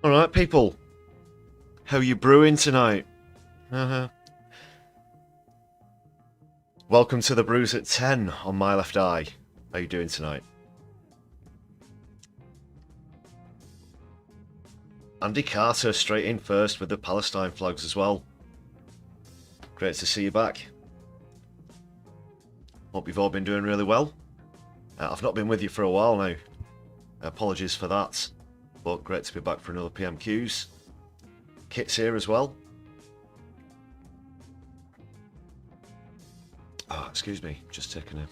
Alright, people. How you brewing tonight? Welcome to the Brews at 10 on my left eye. How you doing tonight? Andy Carter straight in first with the Palestine flags as well. Great to see you back. Hope you've all been doing really well. I've not been with you for a while now. Apologies for that. But great to be back for another PMQs. Kit's here as well. Oh, excuse me, just taking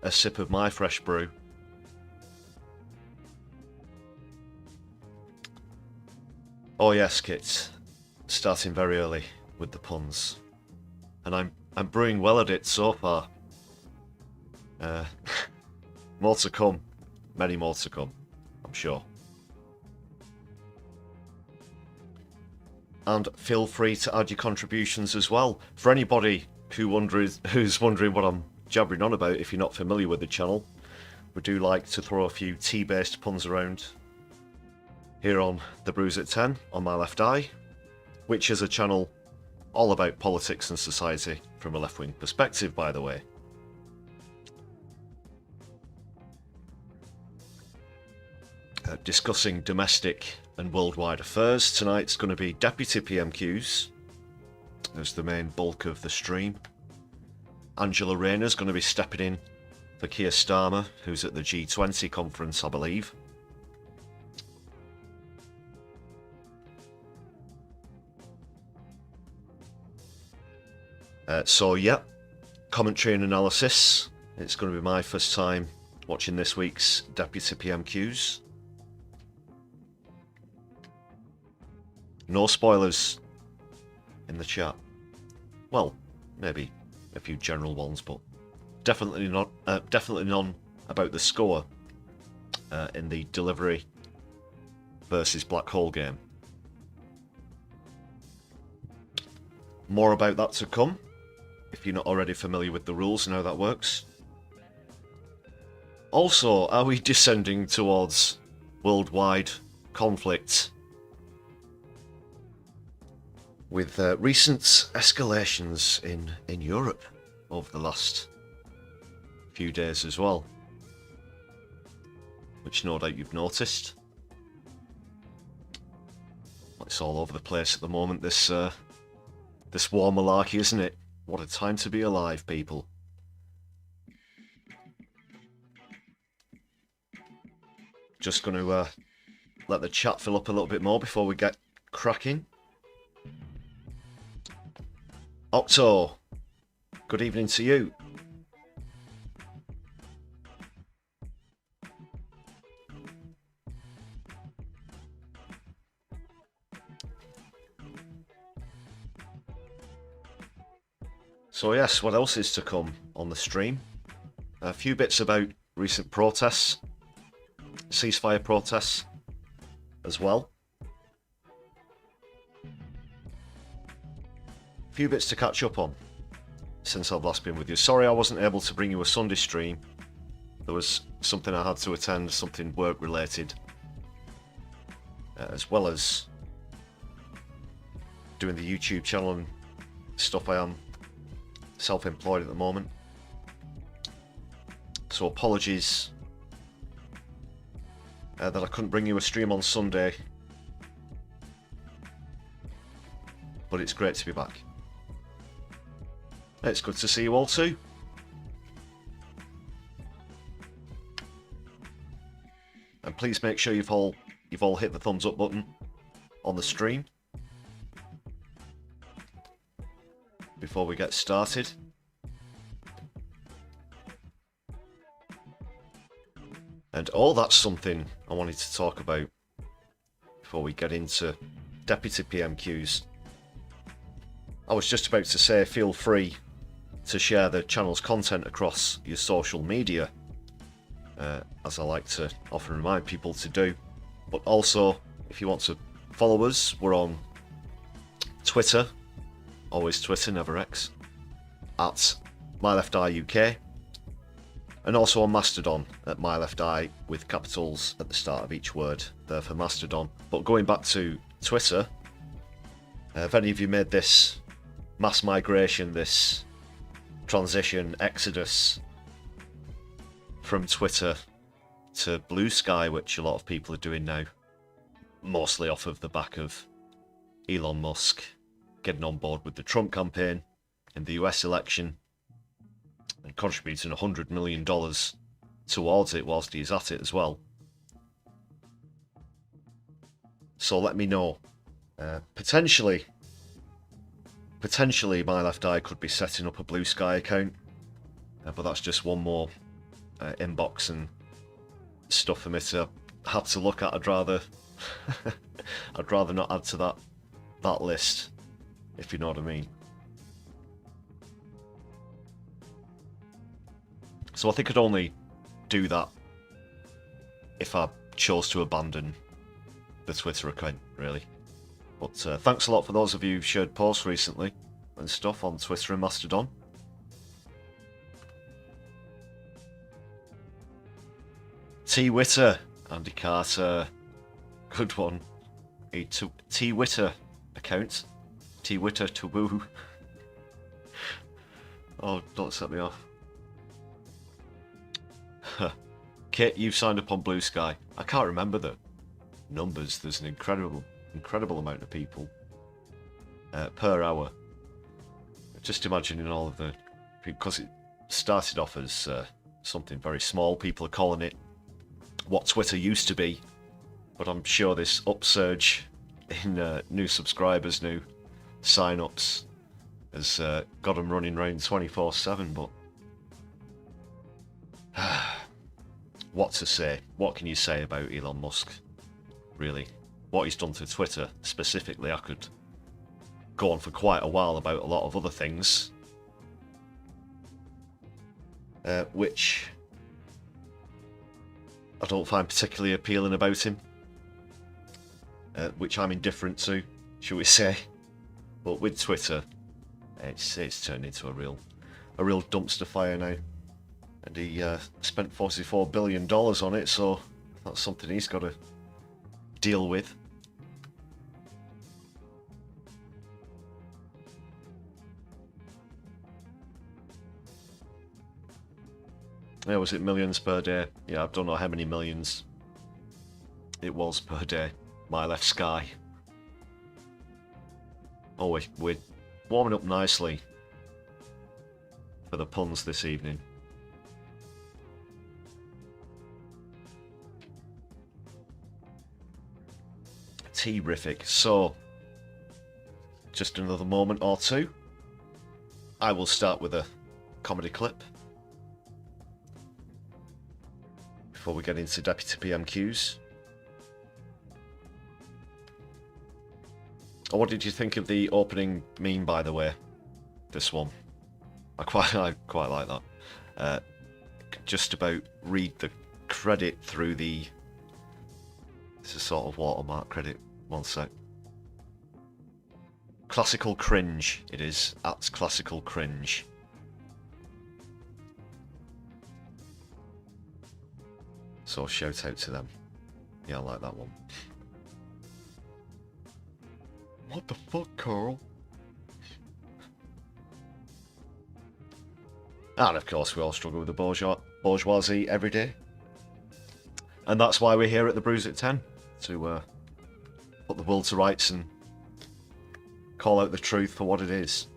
a sip of my fresh brew. Oh yes, Kit. Starting very early with the puns. And I'm brewing well at it so far. More to come. Many more to come, I'm sure. And feel free to add your contributions as well. For anybody who's wondering what I'm jabbering on about, if you're not familiar with the channel, we do like to throw a few tea-based puns around here on the Brews at 10 on my left eye, which is a channel all about politics and society from a left-wing perspective, by the way. Discussing domestic and worldwide affairs. Tonight's going to be Deputy PMQs as the main bulk of the stream. Angela Rayner's going to be stepping in for Keir Starmer, who's at the G20 conference, I believe. So yeah, commentary and analysis. It's going to be my first time watching this week's Deputy PMQs. No spoilers in the chat. Well, maybe a few general ones, but definitely not. Definitely none about the score in the Delivery versus Black Hole game. More about that to come, if you're not already familiar with the rules and how that works. Also, are we descending towards worldwide conflict? With recent escalations in Europe over the last few days as well, which no doubt you've noticed. It's all over the place at the moment, this war malarkey, isn't it? What a time to be alive, people. Just going to let the chat fill up a little bit more before we get cracking. Octo, good evening to you. So yes, what else is to come on the stream? A few bits about recent protests, ceasefire protests as well. Few bits to catch up on since I've last been with you. Sorry I wasn't able to bring you a Sunday stream. There was something I had to attend, something work related, as well as doing the YouTube channel and stuff. I am self-employed at the moment, so apologies that I couldn't bring you a stream on Sunday, but it's great to be back. It's good to see you all too. And please make sure you've all hit the thumbs up button on the stream before we get started. And that's something I wanted to talk about before we get into Deputy PMQs. I was just about to say, feel free to share the channel's content across your social media, as I like to often remind people to do. But also, if you want to follow us, we're on Twitter, always Twitter, never X, at MyLeftEyeUK. And also on Mastodon at MyLeftI with capitals at the start of each word there for Mastodon. But going back to Twitter, if any of you made this mass migration, this transition, exodus from Twitter to Blue Sky, which a lot of people are doing now, mostly off of the back of Elon Musk getting on board with the Trump campaign in the US election and contributing $100 million towards it whilst he's at it as well. So let me know. Potentially MyLeftI could be setting up a Blue Sky account, but that's just one more inbox and stuff for me to have to look at. I'd rather not add to that list, if you know what I mean. So I think I'd only do that if I chose to abandon the Twitter account, really. But thanks a lot for those of you who've shared posts recently and stuff on Twitter and Mastodon. T Witter, Andy Carter, good one. A T Witter account, T Witter to woo. Oh, don't set me off. Kit, you've signed up on Blue Sky. I can't remember the numbers. There's an incredible amount of people per hour. Just imagining all of the, because it started off as something very small. People are calling it what Twitter used to be, but I'm sure this upsurge in new subscribers, new sign-ups has got them running around 24/7. But what to say? What can you say about Elon Musk, really? What he's done to Twitter specifically, I could go on for quite a while about a lot of other things, which I don't find particularly appealing about him, which I'm indifferent to, shall we say. But with Twitter, it's turned into a real dumpster fire now, and he spent $44 billion on it, so that's something he's got to deal with. Yeah, was it millions per day? Yeah, I don't know how many millions it was per day. My left sky. Oh, we're warming up nicely for the puns this evening. Terrific. So, just another moment or two. I will start with a comedy clip before we get into Deputy PMQs. Oh, what did you think of the opening meme, by the way? This one. I quite like that. Just about read the credit through the... It's a sort of watermark credit. One sec. Classical Cringe, it is. At Classical Cringe. So shout out to them. Yeah, I like that one. What the fuck, Carl? And of course we all struggle with the bourgeoisie every day. And that's why we're here at the Brews at 10. To put the world to rights and call out the truth for what it is.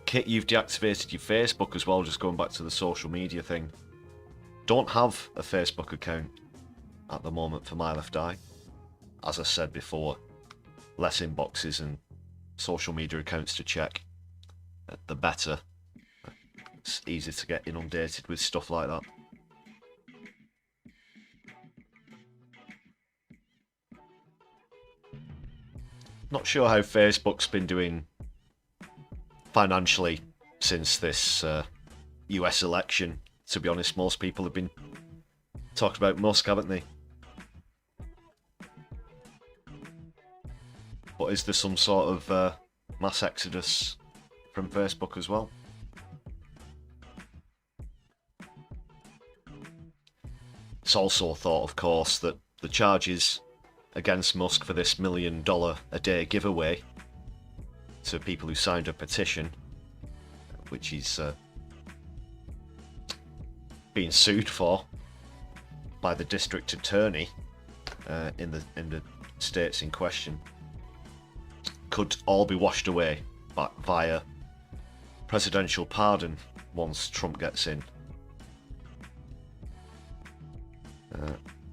Kit, you've deactivated your Facebook as well, just going back to the social media thing. Don't have a Facebook account at the moment for MyLeftI. As I said before, less inboxes and social media accounts to check, the better. It's easy to get inundated with stuff like that. Not sure how Facebook's been doing financially since this US election. To be honest, most people have been talking about Musk, haven't they? But is there some sort of mass exodus from Facebook as well. It's also thought, of course, that the charges against Musk for this $1 million a day giveaway to people who signed a petition, which he's being sued for by the district attorney in the states in question, could all be washed away via presidential pardon once Trump gets in.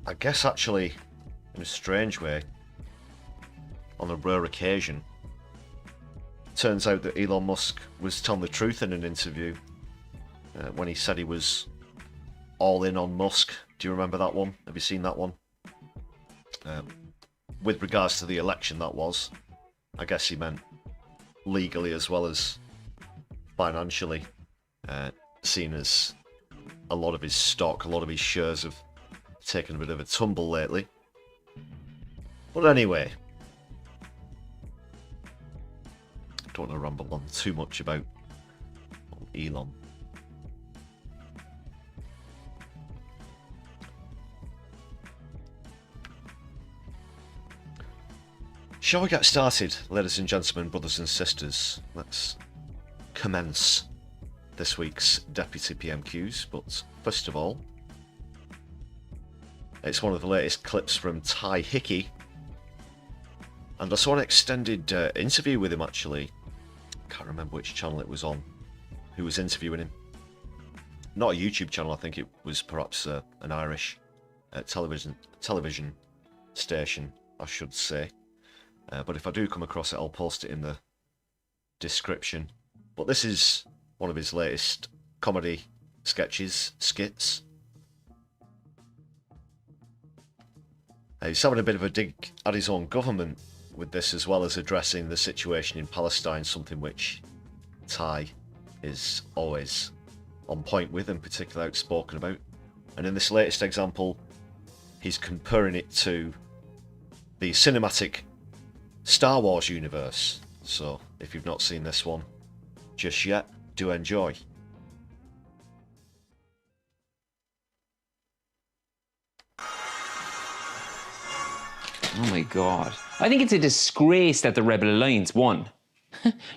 I guess actually, in a strange way, on a rare occasion, turns out that Elon Musk was telling the truth in an interview when he said he was all in on Musk. Do you remember that one? Have you seen that one? With regards to the election, that was. I guess he meant legally as well as financially, seen as a lot of his stock, a lot of his shares have taken a bit of a tumble lately. But anyway, don't want to ramble on too much about Elon. Shall we get started, ladies and gentlemen, brothers and sisters? Let's commence this week's Deputy PMQs, but first of all, it's one of the latest clips from Taidgh Hickey, and I saw an extended interview with him actually. Can't remember which channel it was on, who was interviewing him. Not a YouTube channel, I think it was perhaps an Irish television station, I should say. But if I do come across it, I'll post it in the description. But this is one of his latest comedy skits. He's having a bit of a dig at his own government with this, as well as addressing the situation in Palestine, something which Taidgh is always on point with and particularly outspoken about. And in this latest example, he's comparing it to the cinematic Star Wars universe. So if you've not seen this one just yet, do enjoy. Oh my god. I think it's a disgrace that the Rebel Alliance won.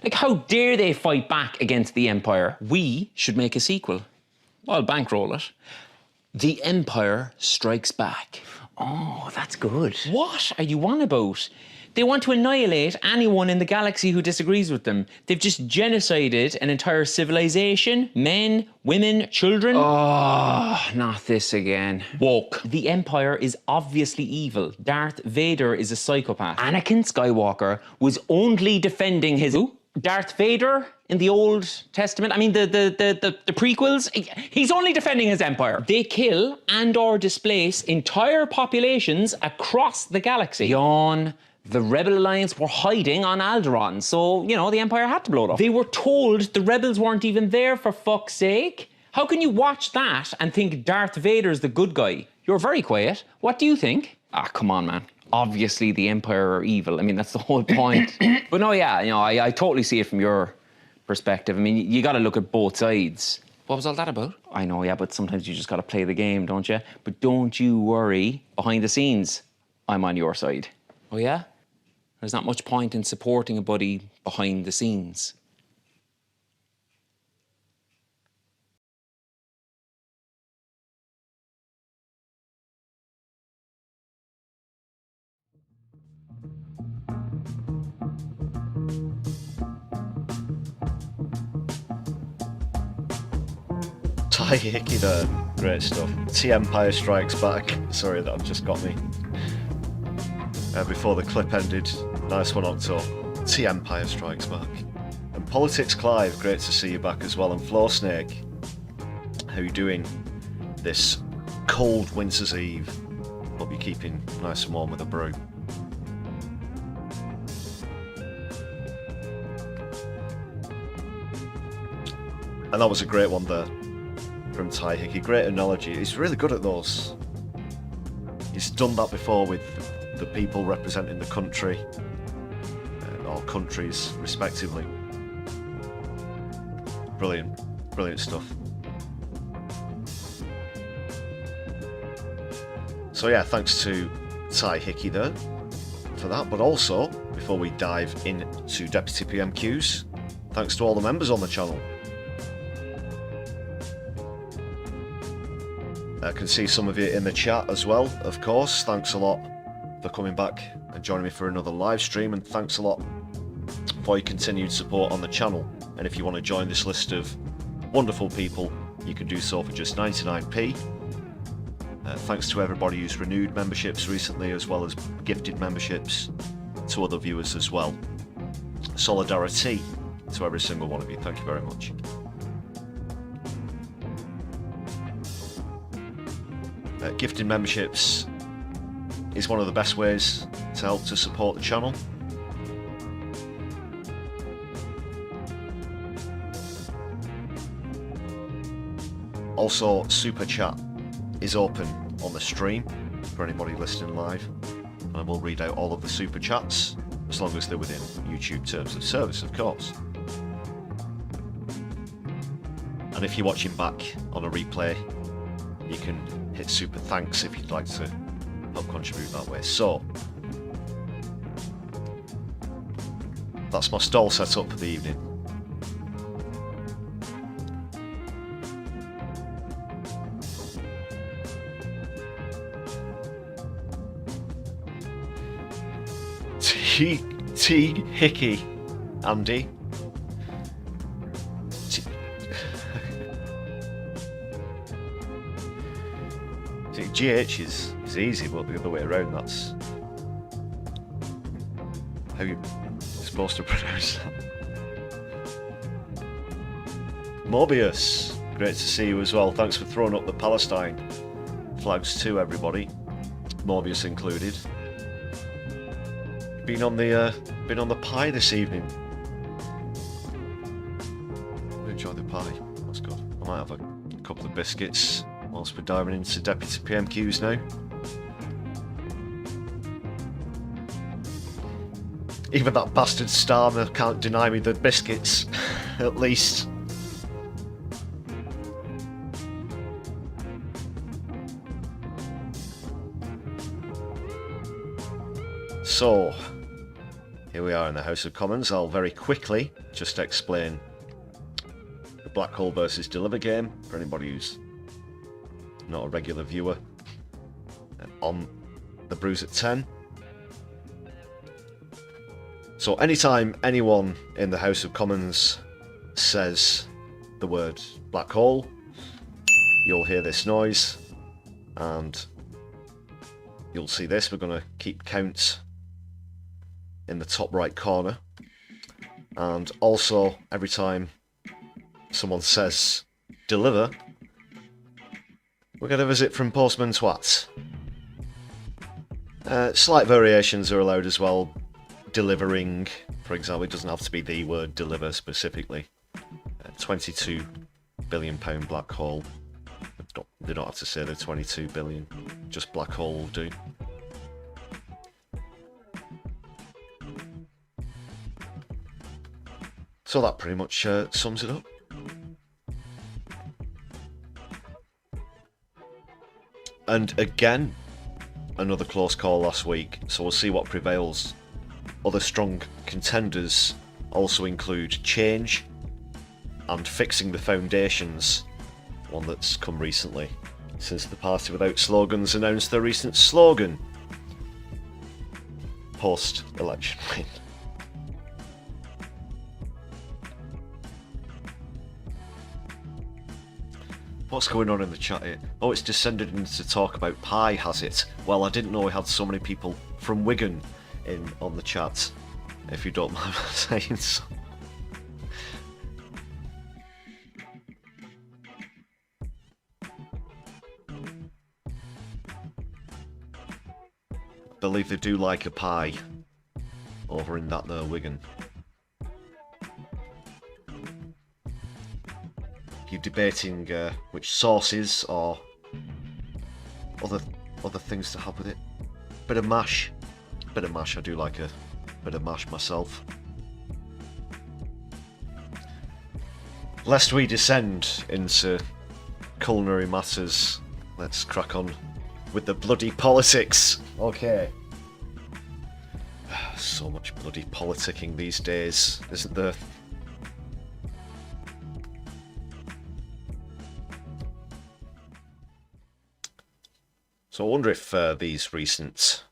Like, how dare they fight back against the Empire? We should make a sequel. I'll bankroll it. The Empire Strikes Back. Oh, that's good. What are you on about? They want to annihilate anyone in the galaxy who disagrees with them. They've just genocided an entire civilization, men, women, children. Oh, not this again. Woke. The Empire is obviously evil. Darth Vader is a psychopath. Anakin Skywalker was only defending his... Who? Darth Vader in the Old Testament. I mean, the prequels. He's only defending his empire. They kill and or displace entire populations across the galaxy. Yawn. The Rebel Alliance were hiding on Alderaan, so, you know, the Empire had to blow it up. They were told the rebels weren't even there, for fuck's sake. How can you watch that and think Darth Vader's the good guy? You're very quiet. What do you think? Ah, come on, man. Obviously, the Empire are evil. I mean, that's the whole point. But no, yeah, you know, I totally see it from your perspective. I mean, you got to look at both sides. What was all that about? I know, yeah, but sometimes you just got to play the game, don't you? But don't you worry. Behind the scenes, I'm on your side. Oh, yeah? There's not much point in supporting a buddy behind the scenes. Taidgh Hickey there, great stuff. T Empire Strikes Back. Sorry, that just got me. Before the clip ended, nice one, Octo. T Empire Strikes Back. And Politics Clive, great to see you back as well. And Floor Snake, how you doing this cold winter's eve? Hope you're keeping nice and warm with a brew. And that was a great one there from Taidgh Hickey. Great analogy. He's really good at those. He's done that before with the people representing the country or countries respectively. Brilliant. Brilliant stuff. So yeah, thanks to Taidgh Hickey there for that, but also, before we dive into Deputy PMQs, thanks to all the members on the channel. I can see some of you in the chat as well, of course. Thanks a lot for coming back and joining me for another live stream, and thanks a lot for your continued support on the channel. And if you want to join this list of wonderful people, you can do so for just 99p. Thanks to everybody who's renewed memberships recently, as well as gifted memberships to other viewers as well. Solidari-Tea to every single one of you. Thank you very much. Gifted memberships is one of the best ways to help to support the channel. Also, Super Chat is open on the stream for anybody listening live, and I will read out all of the Super Chats as long as they're within YouTube terms of service, of course. And if you're watching back on a replay, you can hit Super Thanks if you'd like to help contribute that way. So, that's my stall set up for the evening. Taidgh Hickey, Andy. GH is easy, but the other way around, that's how you're supposed to pronounce that. Mobius, great to see you as well. Thanks for throwing up the Palestine flags too, everybody, Mobius included. Been on the pie this evening. Enjoy the pie. That's good. I might have a couple of biscuits whilst we're diving into Deputy PMQs now. Even that bastard Starmer can't deny me the biscuits, at least. So, here we are in the House of Commons. I'll very quickly just explain the Black Hole versus Deliver game for anybody who's not a regular viewer on the Brews at 10. So anytime anyone in the House of Commons says the word black hole, you'll hear this noise and you'll see this. We're going to keep count in the top right corner, and also every time someone says deliver, we're going to visit from Postman Twat. Slight variations are allowed as well. Delivering, for example, it doesn't have to be the word deliver specifically. £22 billion black hole. They don't have to say they're 22 billion, just black hole will do. So that pretty much sums it up. And again, another close call last week, so we'll see what prevails. Other strong contenders also include change and fixing the foundations, one that's come recently, since the Party Without Slogans announced their recent slogan post-election win. What's going on in the chat here? Oh, it's descended into talk about pie, has it? Well, I didn't know we had so many people from Wigan in on the chat, if you don't mind saying so. I believe they do like a pie over in that there Wigan. You're debating which sauces or other things to have with it. Bit of mash. I do like a bit of mash myself. Lest we descend into culinary matters, let's crack on with the bloody politics. Okay. So much bloody politicking these days, isn't there? So I wonder if these recent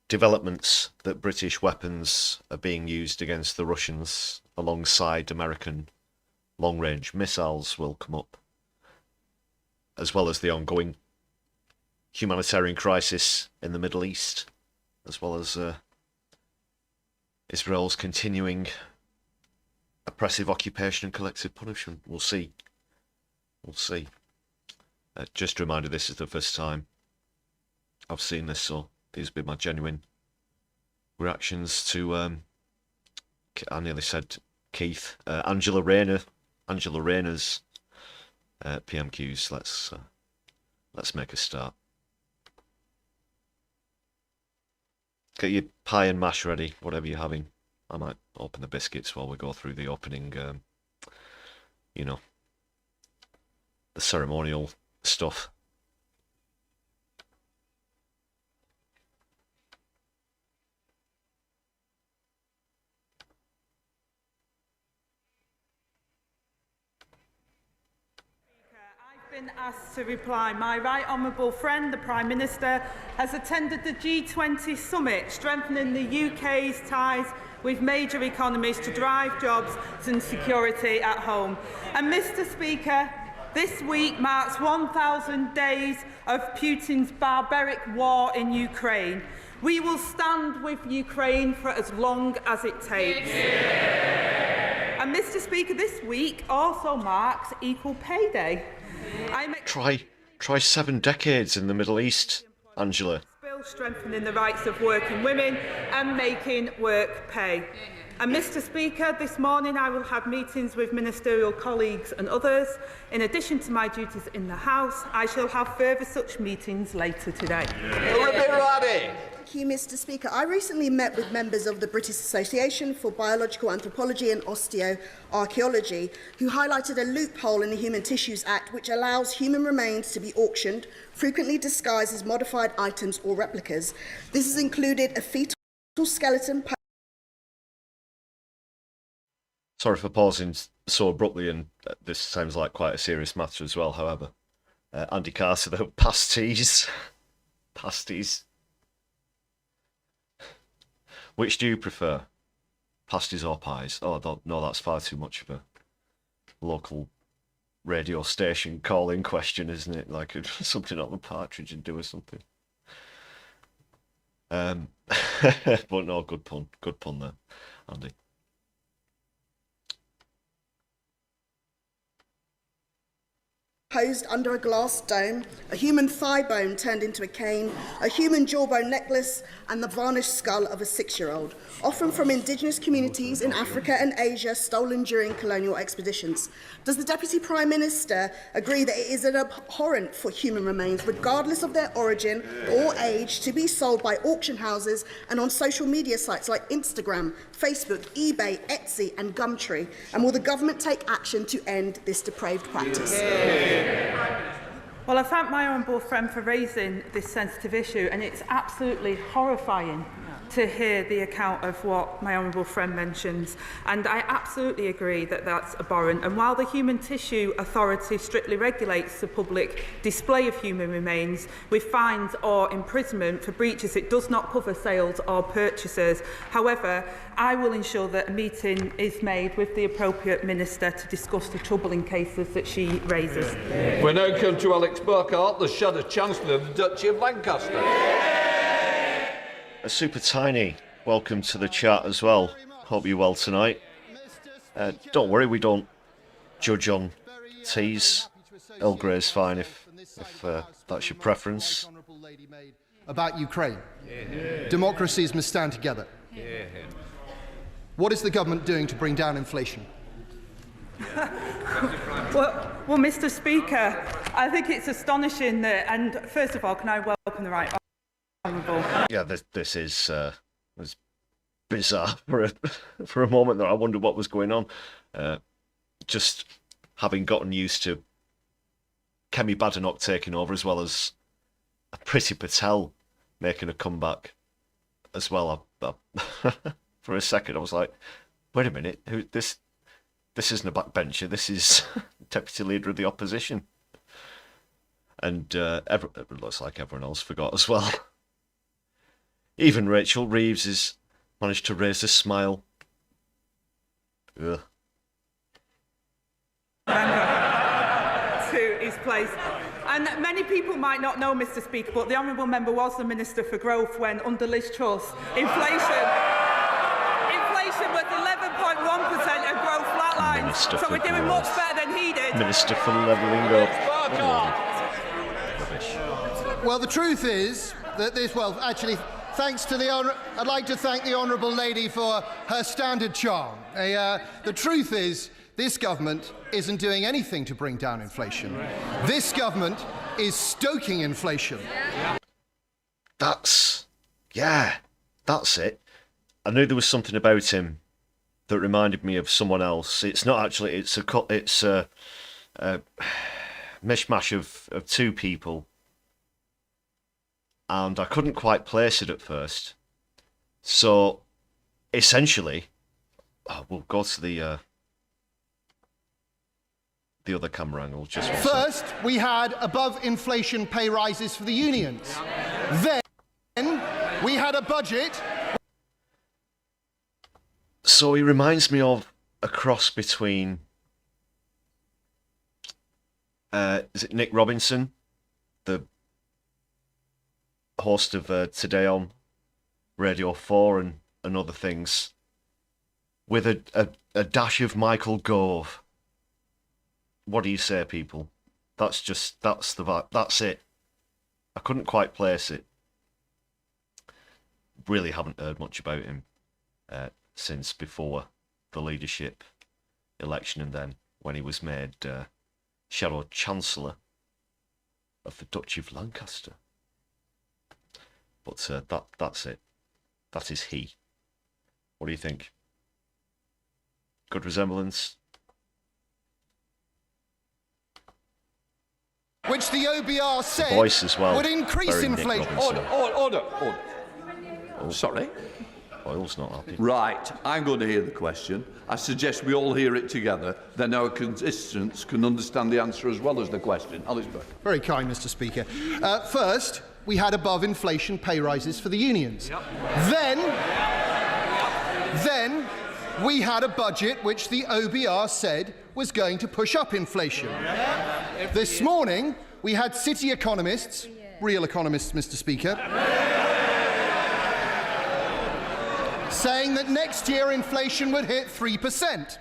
developments that British weapons are being used against the Russians alongside American long-range missiles will come up, as well as the ongoing humanitarian crisis in the Middle East, as well as Israel's continuing oppressive occupation and collective punishment. We'll see. We'll see. Just a reminder, this is the first time I've seen this, so these have been my genuine reactions to, I nearly said Keith, Angela Rayner's PMQs. Let's make a start. Get your pie and mash ready, whatever you're having. I might open the biscuits while we go through the opening, you know, the ceremonial stuff. Been asked to reply. My right honourable friend, the Prime Minister, has attended the G20 summit, strengthening the UK's ties with major economies to drive jobs and security at home. And Mr Speaker, this week marks 1,000 days of Putin's barbaric war in Ukraine. We will stand with Ukraine for as long as it takes. And Mr Speaker, this week also marks Equal Pay Day. Try 7 decades in the Middle East, Angela. Bill strengthening the rights of working women and making work pay. And Mr Speaker, this morning I will have meetings with ministerial colleagues and others. In addition to my duties in the House, I shall have further such meetings later today. Thank you, Mr Speaker. I recently met with members of the British Association for Biological Anthropology and Osteoarchaeology who highlighted a loophole in the Human Tissues Act which allows human remains to be auctioned, frequently disguised as modified items or replicas. This has included a fetal skeleton. Sorry for pausing so abruptly, and this sounds like quite a serious matter as well, however. Andy Carter, though, pasties. Pasties. Which do you prefer? Pasties or pies? Oh, no, that's far too much of a local radio station call-in question, isn't it? Like something on the Partridge and do or something. But no, good pun there, Andy. Posed under a glass dome, a human thigh bone turned into a cane, a human jawbone necklace, and the varnished skull of a 6-year-old, often from indigenous communities in Africa and Asia stolen during colonial expeditions. Does the Deputy Prime Minister agree that it is an abhorrent for human remains, regardless of their origin or age, to be sold by auction houses and on social media sites like Instagram, Facebook, eBay, Etsy, and Gumtree? And will the government take action to end this depraved practice? Well, I thank my honourable friend for raising this sensitive issue, and it's absolutely horrifying to hear the account of what my honourable friend mentions, and I absolutely agree that that's abhorrent. And while the Human Tissue Authority strictly regulates the public display of human remains with fines or imprisonment for breaches, it does not cover sales or purchases. However, I will ensure that a meeting is made with the appropriate minister to discuss the troubling cases that she raises. We now come to Alex Burkhart, the Shadow Chancellor of the Duchy of Lancaster. A super tiny welcome to the chat as well. Hope you're well tonight. Don't worry, we don't judge on teas. Earl Grey's fine if that's your preference. About Ukraine. Democracies must stand together. What is the government doing to bring down inflation? Well, Mr Speaker, I think it's astonishing that, and first of all, can I welcome the right honourable? Yeah, this is bizarre for a moment there. I wondered what was going on. Just having gotten used to Kemi Badenoch taking over, as well as Priti Patel making a comeback as well. For a second, I was like, wait a minute, this isn't a backbencher, this is Deputy Leader of the Opposition. And it looks like everyone else forgot as well. Even Rachel Reeves has managed to raise a smile. Ugh. To his place. And many people might not know, Mr. Speaker, but the Honourable Member was the Minister for Growth when, under Liz Truss, inflation was 11.1% and growth flatlined. So we're doing much better than he did. Minister for Levelling Up. Rubbish. Well, the truth is that this, well, actually, thanks to I'd like to thank the Honourable Lady for her standard charm. The truth is, this government isn't doing anything to bring down inflation. This government is stoking inflation. That's it. I knew there was something about him that reminded me of someone else. It's not actually, it's a mishmash of two people. And I couldn't quite place it at first. So, essentially, we'll go to the other camera angle. Just first, we had above-inflation pay rises for the unions. Then, we had a budget. So he reminds me of a cross between, is it Nick Robinson, the host of Today on Radio 4 and other things, with a dash of Michael Gove. What do you say, people? That's the vibe. That's it. I couldn't quite place it. Really haven't heard much about him since before the leadership election, and then when he was made Shadow Chancellor of the Duchy of Lancaster. But that's it. That is he. What do you think? Good resemblance? Which the OBR said voice as well. Would increase Very inflation. Order. Sorry. Oil's not happy. Right, I'm going to hear the question. I suggest we all hear it together, then our contestants can understand the answer as well as the question. Alice Burke. Very kind, Mr. Speaker. First, we had above-inflation pay rises for the unions. Yep. Then we had a budget which the OBR said was going to push up inflation. Yep. This morning, we had city economists, real economists, Mr. Speaker, saying that next year inflation would hit 3%.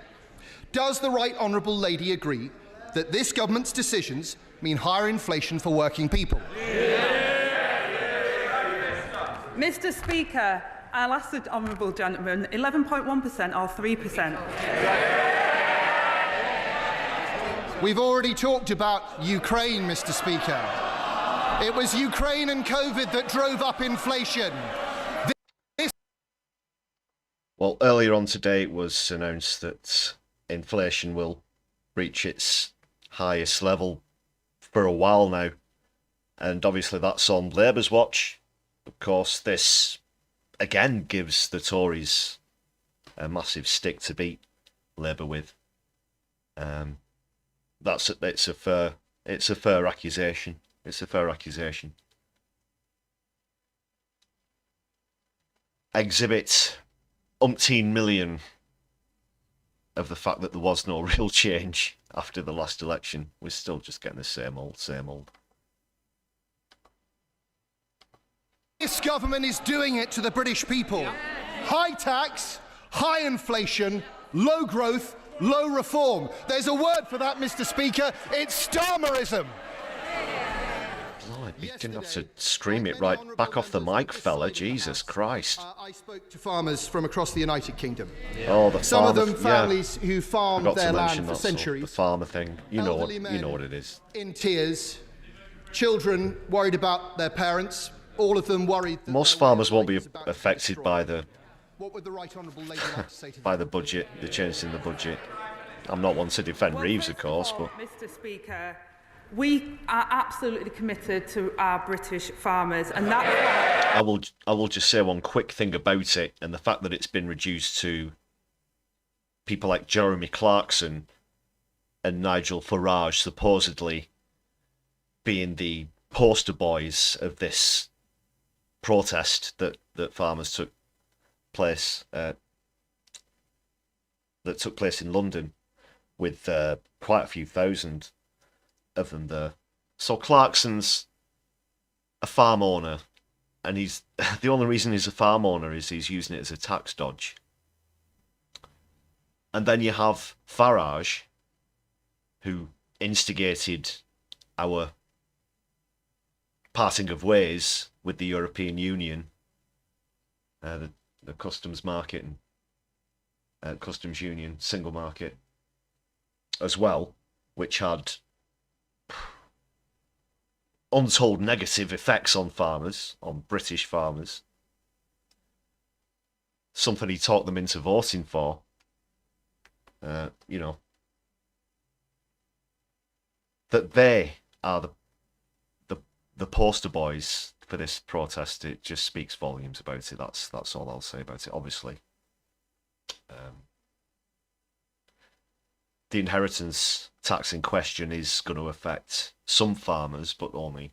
Does the Right Honourable Lady agree that this government's decisions mean higher inflation for working people? Mr. Speaker, I'll ask the honourable gentleman, 11.1% or 3%? We've already talked about Ukraine, Mr. Speaker. It was Ukraine and COVID that drove up inflation. Well, earlier on today it was announced that inflation will reach its highest level for a while now. And obviously that's on Labour's watch. Of course, this again gives the Tories a massive stick to beat Labour with. It's a fair accusation. It's a fair accusation. Exhibit umpteen million of the fact that there was no real change after the last election. We're still just getting the same old, same old. This government is doing it to the British people. High tax, high inflation, low growth, low reform. There's a word for that, Mr. Speaker. It's Starmerism. You didn't have to scream it right back off the mic, fella. Jesus Christ. I spoke to farmers from across the United Kingdom. Oh, the Some farmer, of them families who farmed Forgot their to land mention for that, so centuries. the farmer thing. You know Elderly men what it is. in tears. Children worried about their parents. All of them worried that Most their way farmers of won't life be is about to be affected destroyed. by the what would the right honourable lady like to say to by that? the budget, the changes in the budget. I'm not one to defend Reeves, of course, but Mr. Speaker, we are absolutely committed to our British farmers, and that's why I will just say one quick thing about it, and the fact that it's been reduced to people like Jeremy Clarkson and Nigel Farage supposedly being the poster boys of this protest that farmers took place in London, with quite a few thousand of them there. So Clarkson's a farm owner, and he's the only reason he's a farm owner is he's using it as a tax dodge. And then you have Farage, who instigated our parting of ways with the European Union, the customs market and customs union, single market as well, which had untold negative effects on farmers, on British farmers. Something he talked them into voting for. You know, that they are the poster boys for this protest. It just speaks volumes about it. That's all I'll say about it. Obviously, the inheritance tax in question is going to affect some farmers, but only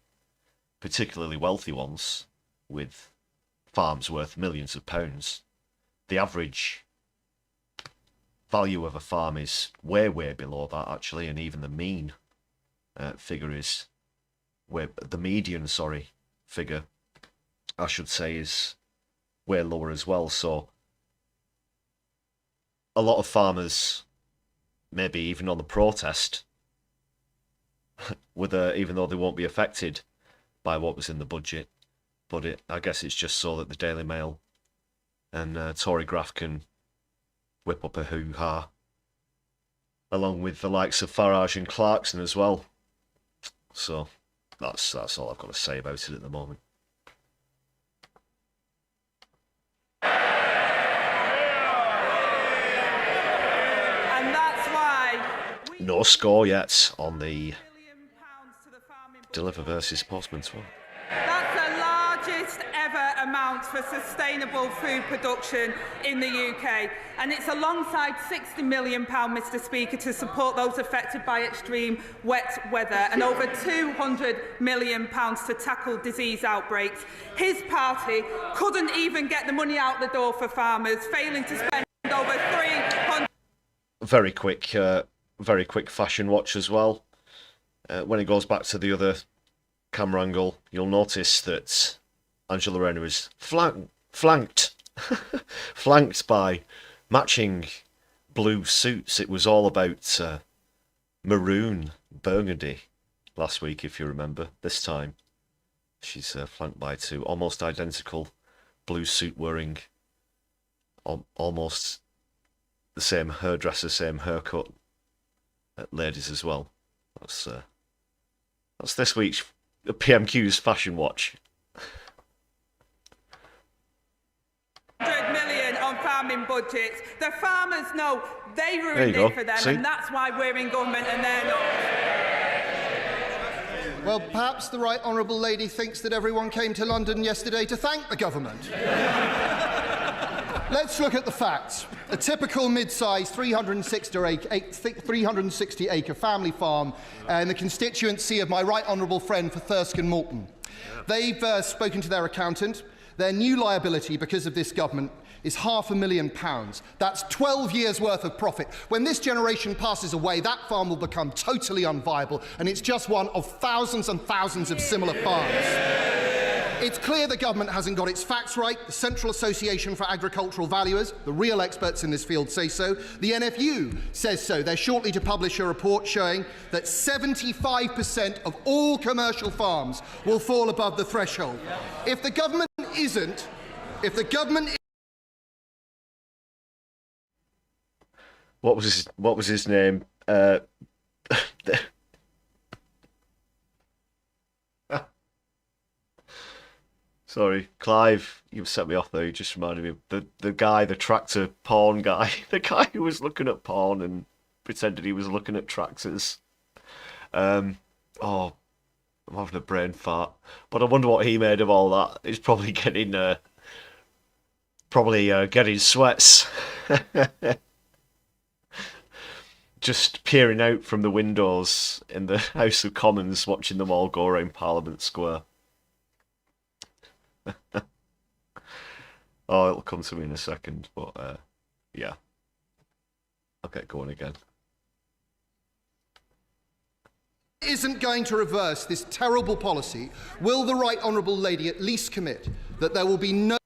particularly wealthy ones with farms worth millions of pounds. The average value of a farm is way below that, actually, and even the mean figure is the median figure, I should say, is way lower as well. So a lot of farmers, maybe even on the protest, even though they won't be affected by what was in the budget, but I guess it's just so that the Daily Mail and Tory Graph can whip up a hoo-ha, along with the likes of Farage and Clarkson as well. So that's all I've got to say about it at the moment. and that's why we No score yet on the £1 billion to the farming budget. Deliver versus Postman as well. That's the largest ever amount for sustainable food production in the UK. And it's alongside £60 million, Mr. Speaker, to support those affected by extreme wet weather, and over £200 million to tackle disease outbreaks. His party couldn't even get the money out the door for farmers, failing to spend over £300 Very quick fashion watch as well. When it goes back to the other camera angle, you'll notice that Angela Rayner is flanked by matching blue suits. It was all about maroon burgundy last week, if you remember. This time she's flanked by two almost identical blue suit wearing, almost the same hairdresser, same haircut ladies as well. That's this week's PMQ's fashion watch. million on farming budgets. The farmers know they There ruined you it go. for them, See? and that's why we're in government and they're not. Well, perhaps the right honourable lady thinks that everyone came to London yesterday to thank the government. Let's look at the facts. A typical mid-sized 360-acre family farm in the constituency of my right honourable friend for Thirsk and Moulton. They've spoken to their accountant. Their new liability because of this government is £500,000. That's 12 years' worth of profit. When this generation passes away, that farm will become totally unviable, and it's just one of thousands and thousands of similar farms. It's clear the government hasn't got its facts right. The Central Association for Agricultural Valuers, the real experts in this field, say so. The NFU says so. They're shortly to publish a report showing that 75% of all commercial farms will fall above the threshold. If the government What was his name? Sorry, Clive, you've set me off there. You just reminded me of the guy, the tractor porn guy. The guy who was looking at porn and pretended he was looking at tractors. Oh, I'm having a brain fart. But I wonder what he made of all that. He's probably getting getting sweats. Just peering out from the windows in the House of Commons, watching them all go around Parliament Square. Oh, it'll come to me in a second, but yeah. I'll get going again. Isn't going to reverse this terrible policy, will the Right Honourable Lady at least commit that there will be no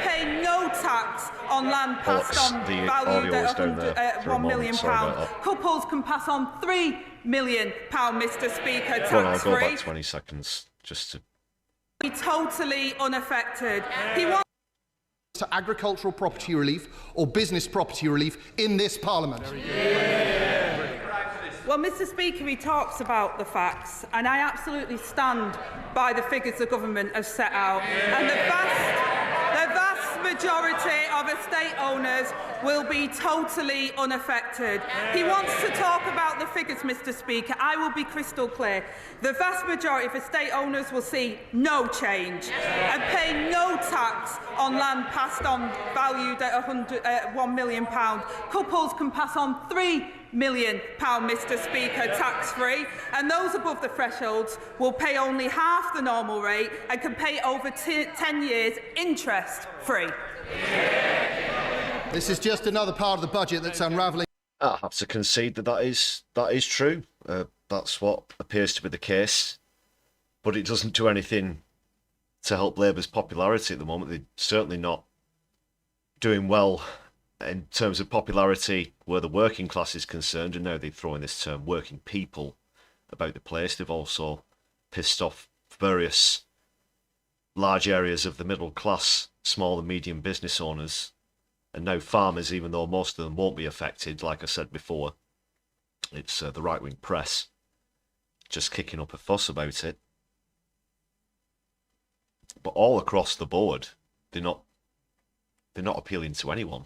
pay no tax on land passed Alex, on the valued audio is at down there for a £1 million. moment, sorry about that. Couples can pass on £3 million, Mr. Speaker, Well, I'll go tax-free. back 20 seconds just to... Be totally unaffected. He wants to agricultural property relief or business property relief in this Parliament. Well, Mr. Speaker, he talks about the facts, and I absolutely stand by the figures the government has set out. And the vast majority of estate owners will be totally unaffected. He wants to talk about the figures, Mr. Speaker. I will be crystal clear. The vast majority of estate owners will see no change and pay no tax on land passed on valued at £1 million. Couples can pass on £3 million, Mr. Speaker, tax-free, and those above the thresholds will pay only half the normal rate and can pay over 10 years interest-free. This is just another part of the budget that's unravelling. I have to concede that is true. That's what appears to be the case. But it doesn't do anything to help Labour's popularity at the moment. They're certainly not doing well in terms of popularity where the working class is concerned, and now they throw in this term working people about the place. They've also pissed off various large areas of the middle class, small and medium business owners, and now farmers, even though most of them won't be affected, like I said before. It's the right-wing press just kicking up a fuss about it. But all across the board, they're not appealing to anyone.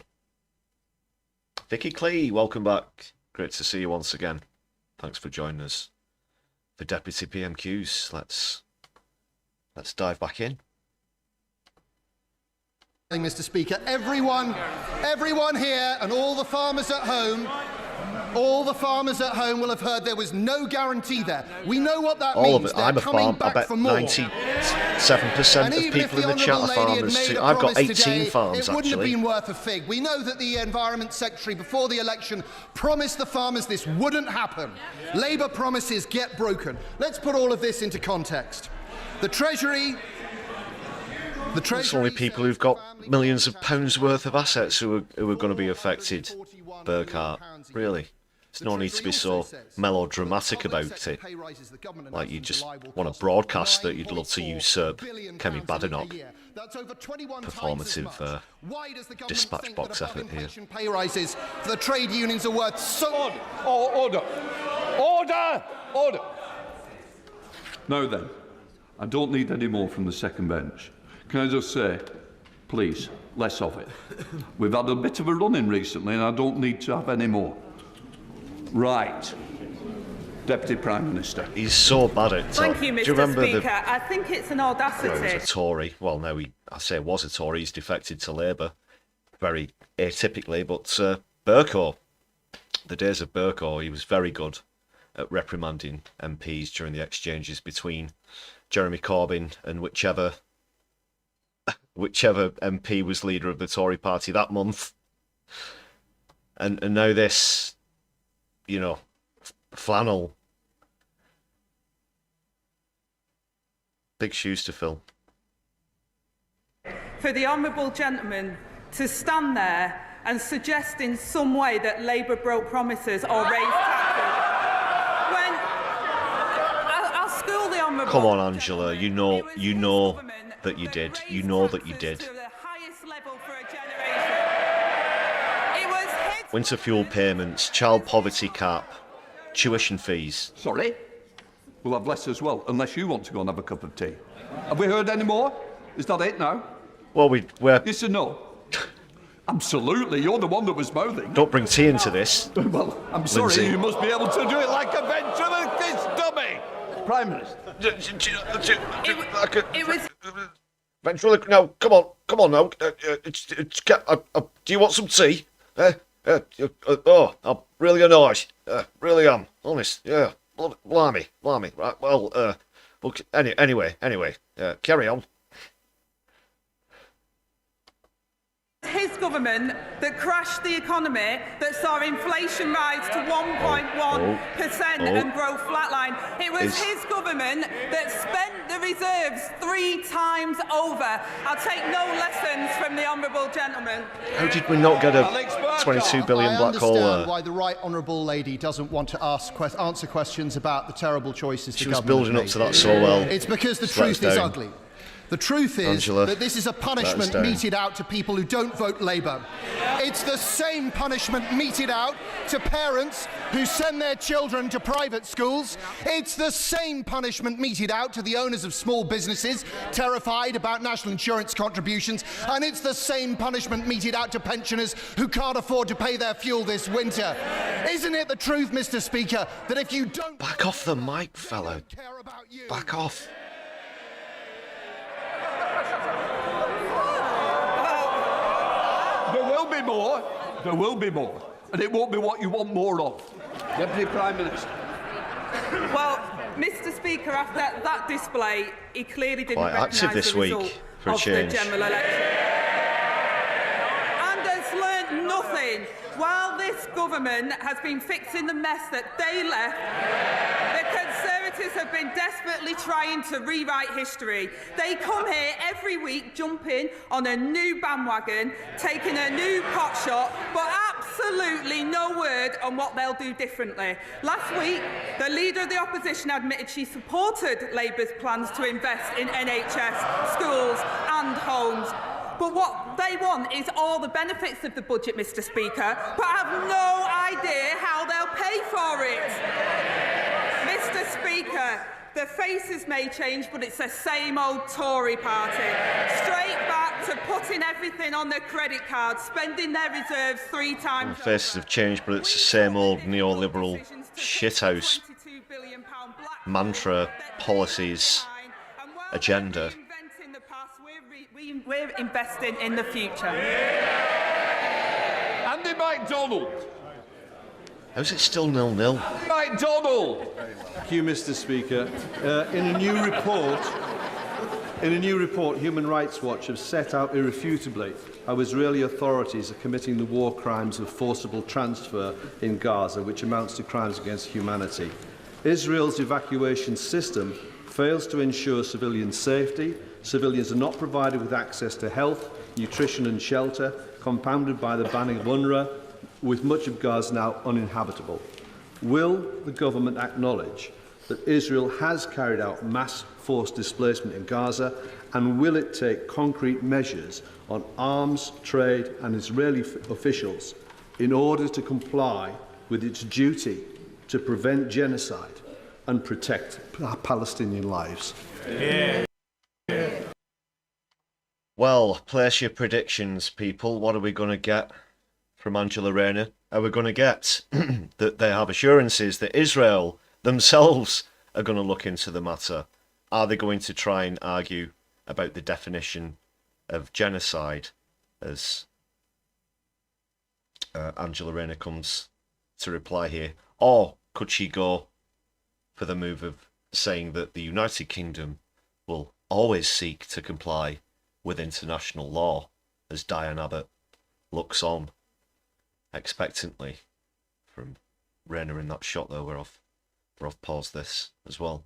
Vicky Clee, welcome back. Great to see you once again. Thanks for joining us for Deputy PMQs. Let's dive back in. Mr. Speaker, everyone here and all the farmers at home will have heard there was no guarantee there. We know what that All means. of it. I'm a farm. I bet 97% of people in the chat are farmers too. I've got 18 farms, it wouldn't have actually. been worth a fig. We know that the Environment Secretary before the election promised the farmers this wouldn't happen. Labour promises get broken. Let's put all of this into context. The Treasury... It's only people who've got millions of pounds worth of assets who are going to be affected, Burkhart. Really? There's no need to be so melodramatic about it. Like you just want to broadcast that you'd love to usurp Kemi Badenoch. Performative dispatch box effort here. Pay rises for the trade unions are worth so... Order! Now then, I don't need any more from the second bench. Can I just say, please, less of it. We've had a bit of a run-in recently and I don't need to have any more. Right. Deputy Prime Minister. He's so bad at talk. Thank you, Do you Mr. remember Speaker. I think it's an audacity. he was a Tory. Well, no, I say was a Tory. He's defected to Labour. Very atypically, but Burko, the days of Burko, he was very good at reprimanding MPs during the exchanges between Jeremy Corbyn and whichever MP was leader of the Tory party that month. And now this, flannel Big shoes to fill. For the honourable gentleman to stand there and suggest in some way that Labour broke promises or raised taxes. When I'll school the honourable. Come on, Angela. You know government that you did. raised You know that you taxes did. To the highest level for a generation. It was his Winter fuel payments, child poverty cap, tuition fees. Sorry? We'll have less as well, unless you want to go and have a cup of tea. Have we heard any more? Is that it now? Well, we're Yes or no? Absolutely, you're the one that was mouthing. don't bring tea into this. Well, I'm sorry, Lindsay. you must be able to do it like a ventriloquist dummy. Prime Minister. It was Ventriloquist. No, come on now. Do you want some tea? I'm really annoyed. Really am. Honest. Yeah. Blimey. Right. Well. Anyway. Carry on. his government that crashed the economy, that saw inflation rise to 1.1% and growth flatline. It was his government that spent the reserves 3 times over. I'll take no lessons from the honourable gentleman. How did we not get a 22 billion black hole I there? understand why the right honourable lady doesn't want to answer questions about the terrible choices She the was government building up made. to that so well. It's because the Just let us truth is down. ugly. The truth is Angela, that this is a punishment down. meted out to people who don't vote Labour. It's the same punishment meted out to parents who send their children to private schools. It's the same punishment meted out to the owners of small businesses terrified about national insurance contributions. And it's the same punishment meted out to pensioners who can't afford to pay their fuel this winter. Isn't it the truth, Mr. Speaker, that if you don't... Back off the mic, fellow. care about you... Back off. There will be more. There will be more. And it won't be what you want more of. Deputy Prime Minister. Well, Mr. Speaker, after that display, he clearly didn't Quite active recognise this the result week, for a of change. the general election. And has learnt nothing. While this government has been fixing the mess that they left, the Conservatives have been desperately trying to rewrite history. They come here every week jumping on a new bandwagon, taking a new pot shot, but absolutely no word on what they'll do differently. Last week, the Leader of the Opposition admitted she supported Labour's plans to invest in NHS, schools and homes. But what they want is all the benefits of the budget, Mr. Speaker, but have no idea how they'll pay for it. Mr. Speaker, the faces may change, but it's the same old Tory party. Straight back to putting everything on their credit card, spending their reserves 3 times. The faces have changed, but it's the same old neoliberal shithouse mantra, policies, agenda. We're investing in the future. Andy MacDonald. How's it still 0-0? MacDonald. Thank you, Mr. Speaker. In a new report, Human Rights Watch have set out irrefutably how Israeli authorities are committing the war crimes of forcible transfer in Gaza, which amounts to crimes against humanity. Israel's evacuation system fails to ensure civilian safety. Civilians are not provided with access to health, nutrition and shelter, compounded by the banning of UNRWA, with much of Gaza now uninhabitable. Will the government acknowledge that Israel has carried out mass forced displacement in Gaza, and will it take concrete measures on arms, trade and Israeli officials in order to comply with its duty to prevent genocide and protect Palestinian lives? Well, place your predictions, people. What are we going to get from Angela Rayner? Are we going to get that they have assurances that Israel themselves are going to look into the matter? Are they going to try and argue about the definition of genocide as Angela Rayner comes to reply here? Or could she go for the move of saying that the United Kingdom will always seek to comply with international law, as Diane Abbott looks on expectantly from Rayner in that shot, though? We're off pause this as well.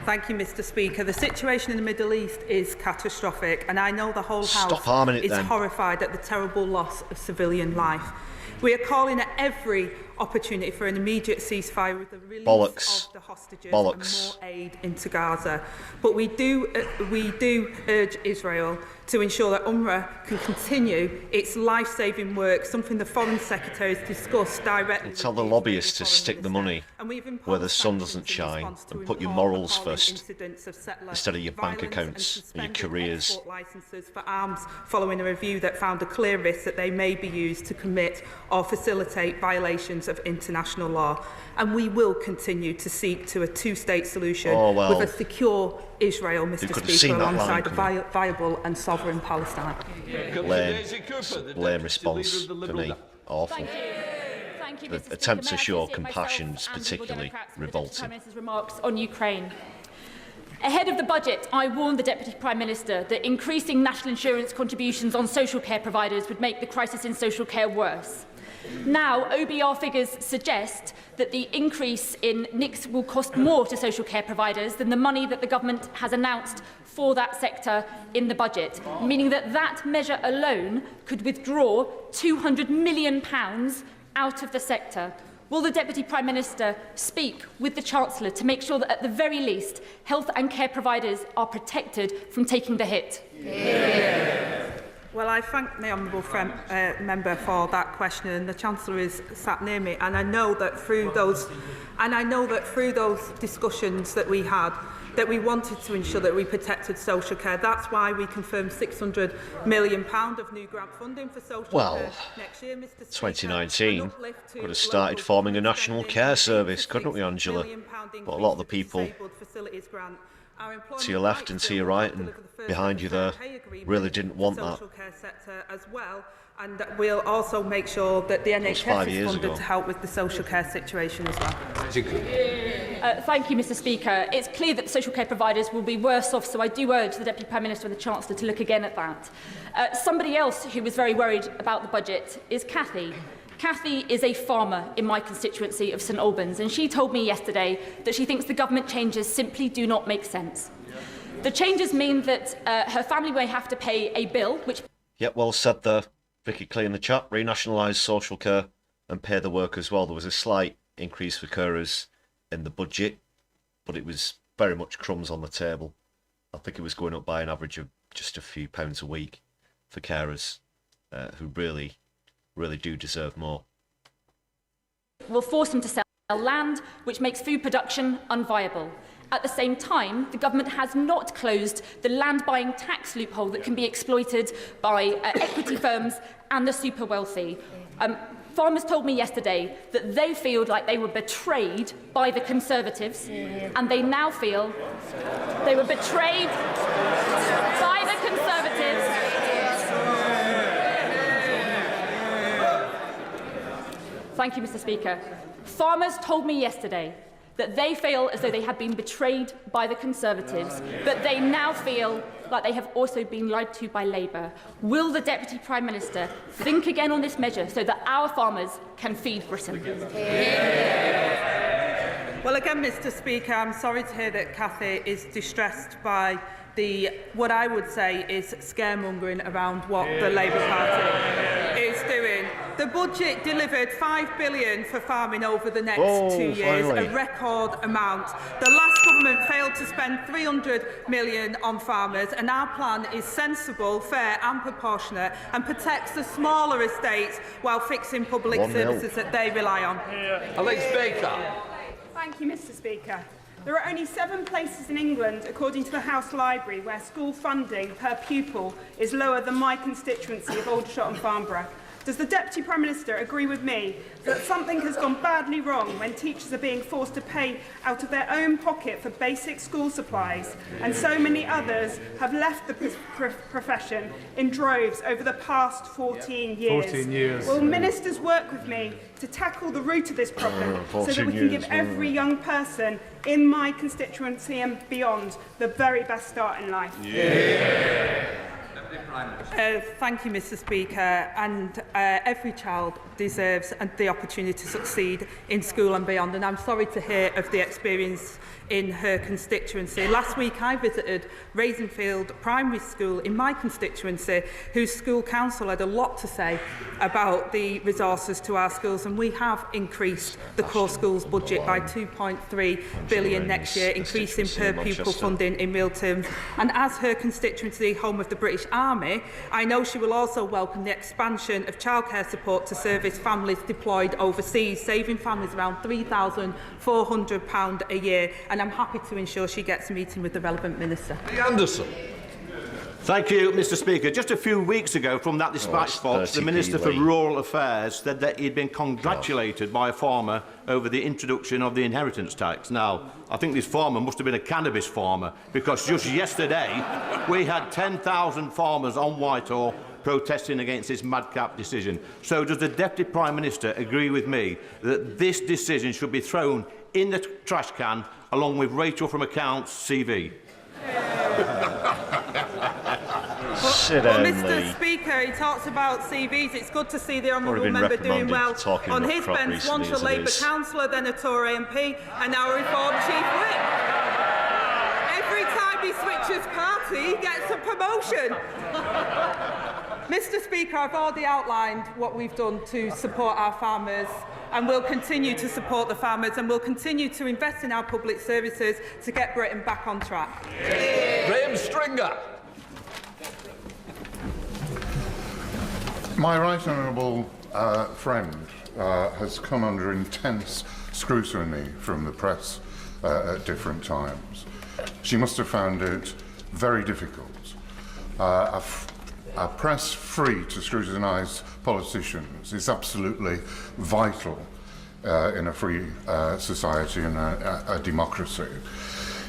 Thank you, Mr. Speaker. The situation in the Middle East is catastrophic, and I know the whole House is horrified at the terrible loss of civilian life. We are calling at every opportunity for an immediate ceasefire with the release of the hostages and more aid into Gaza. But we do urge Israel to ensure that UNRWA can continue its life-saving work, something the Foreign Secretary has discussed directly. And tell the lobbyists to stick the money where the sun doesn't shine and put your morals first instead of your bank accounts and your careers. For arms following a review that found a clear risk that they may be used to commit or facilitate violations of international law. And we will continue to seek to a two-state solution with a secure Israel, Mr. Speaker, alongside a viable and sovereign Palestine. Lame response for me. Awful. Thank you, The attempt to show compassion is particularly revolting. Prime Minister's remarks on Ukraine. Ahead of the budget, I warned the Deputy Prime Minister that increasing national insurance contributions on social care providers would make the crisis in social care worse. Now, OBR figures suggest that the increase in NICs will cost more to social care providers than the money that the government has announced for that sector in the budget, meaning that that measure alone could withdraw £200 million out of the sector. Will the Deputy Prime Minister speak with the Chancellor to make sure that, at the very least, health and care providers are protected from taking the hit? Well, I thank the honourable member for that question, and the Chancellor is sat near me, and I know that through those discussions that we had, that we wanted to ensure that we protected social care. That's why we confirmed £600 million of new grant funding for social care next year, Mr. Speaker. 2019 could have started forming a national care service, couldn't we, Angela? But a lot of the people to your left and to your right and behind you there really didn't want that. And we'll also make sure that the NHS is funded to help with the social care situation as well. Thank you, Mr. Speaker. It's clear that the social care providers will be worse off, so I do urge the Deputy Prime Minister and the Chancellor to look again at that. Somebody else who was very worried about the budget is Cathy. Cathy is a farmer in my constituency of St Albans, and she told me yesterday that she thinks the government changes simply do not make sense. The changes mean that her family may have to pay a bill, which... Yep, well said there. Vicky Clay in the chat, renationalise social care and pay the workers well. There was a slight increase for carers in the budget, but it was very much crumbs on the table. I think it was going up by an average of just a few pounds a week for carers who really do deserve more. Will force them to sell land, which makes food production unviable. At the same time, the government has not closed the land buying tax loophole that can be exploited by equity firms and the super wealthy. Farmers told me yesterday that they feel like they were betrayed by the Conservatives, and they now feel they were betrayed by the Conservatives. Thank you, Mr. Speaker. Farmers told me yesterday that they feel as though they have been betrayed by the Conservatives, but they now feel like they have also been lied to by Labour. Will the Deputy Prime Minister think again on this measure so that our farmers can feed Britain? Well, again, Mr. Speaker, I'm sorry to hear that Cathy is distressed by what I would say is scaremongering around what the Labour Party is doing. The budget delivered £5 billion for farming over the next 2 years, a record amount. The last government failed to spend £300 million on farmers, and our plan is sensible, fair and proportionate and protects the smaller estates while fixing public services that they rely on. Alex Baker. Thank you, Mr. Speaker. There are only 7 places in England, according to the House Library, where school funding per pupil is lower than my constituency of Aldershot and Farnborough. Does the Deputy Prime Minister agree with me that something has gone badly wrong when teachers are being forced to pay out of their own pocket for basic school supplies, and so many others have left the profession in droves over the past 14 years? 14 years. Will ministers work with me to tackle the root of this problem so that we can give every young person in my constituency and beyond the very best start in life? Thank you, Mr. Speaker. And every child deserves the opportunity to succeed in school and beyond. And I'm sorry to hear of the experience in her constituency. Last week I visited Raisingfield Primary School in my constituency, whose school council had a lot to say about the resources to our schools, and we have increased the core schools budget by £2.3 billion next year, increasing per pupil funding in real terms. And as her constituency, home of the British Army, I know she will also welcome the expansion of childcare support to service families deployed overseas, saving families around £3,400 a year. And I'm happy to ensure she gets a meeting with the relevant minister. Anderson. Thank you, Mr. Speaker. Just a few weeks ago from that dispatch box, the Minister for Rural Affairs said that he'd been congratulated by a farmer over the introduction of the inheritance tax. Now, I think this farmer must have been a cannabis farmer, because just yesterday we had 10,000 farmers on Whitehall protesting against this madcap decision. So does the Deputy Prime Minister agree with me that this decision should be thrown in the trash can along with Rachel from Accounts' CV? Mr. Speaker, he talks about CVs. It's good to see the honourable member doing well on his bench. Once a Labour councillor, then a Tory MP, and now a Reform Chief Whip. Every time he switches party, he gets a promotion. Mr. Speaker, I've already outlined what we've done to support our farmers, and we'll continue to support the farmers, and we'll continue to invest in our public services to get Britain back on track. Graham Stringer. My right honourable friend has come under intense scrutiny from the press at different times. She must have found it very difficult. A press free to scrutinise politicians is absolutely vital in a free society and a democracy.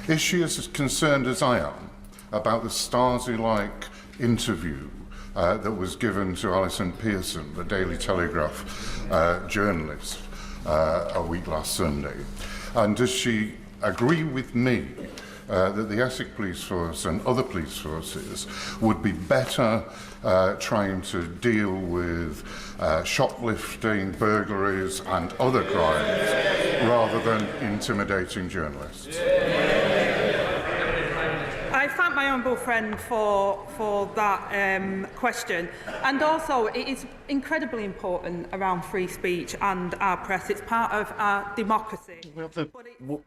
Is she as concerned as I am about the Stasi-like interview that was given to Alison Pearson, the Daily Telegraph journalist, a week last Sunday? And does she agree with me that the Essex Police Force and other police forces would be better trying to deal with shoplifting, burglaries and other crimes rather than intimidating journalists? I thank my honourable friend for that question. And also, it is incredibly important around free speech and our press. It's part of our democracy. We have the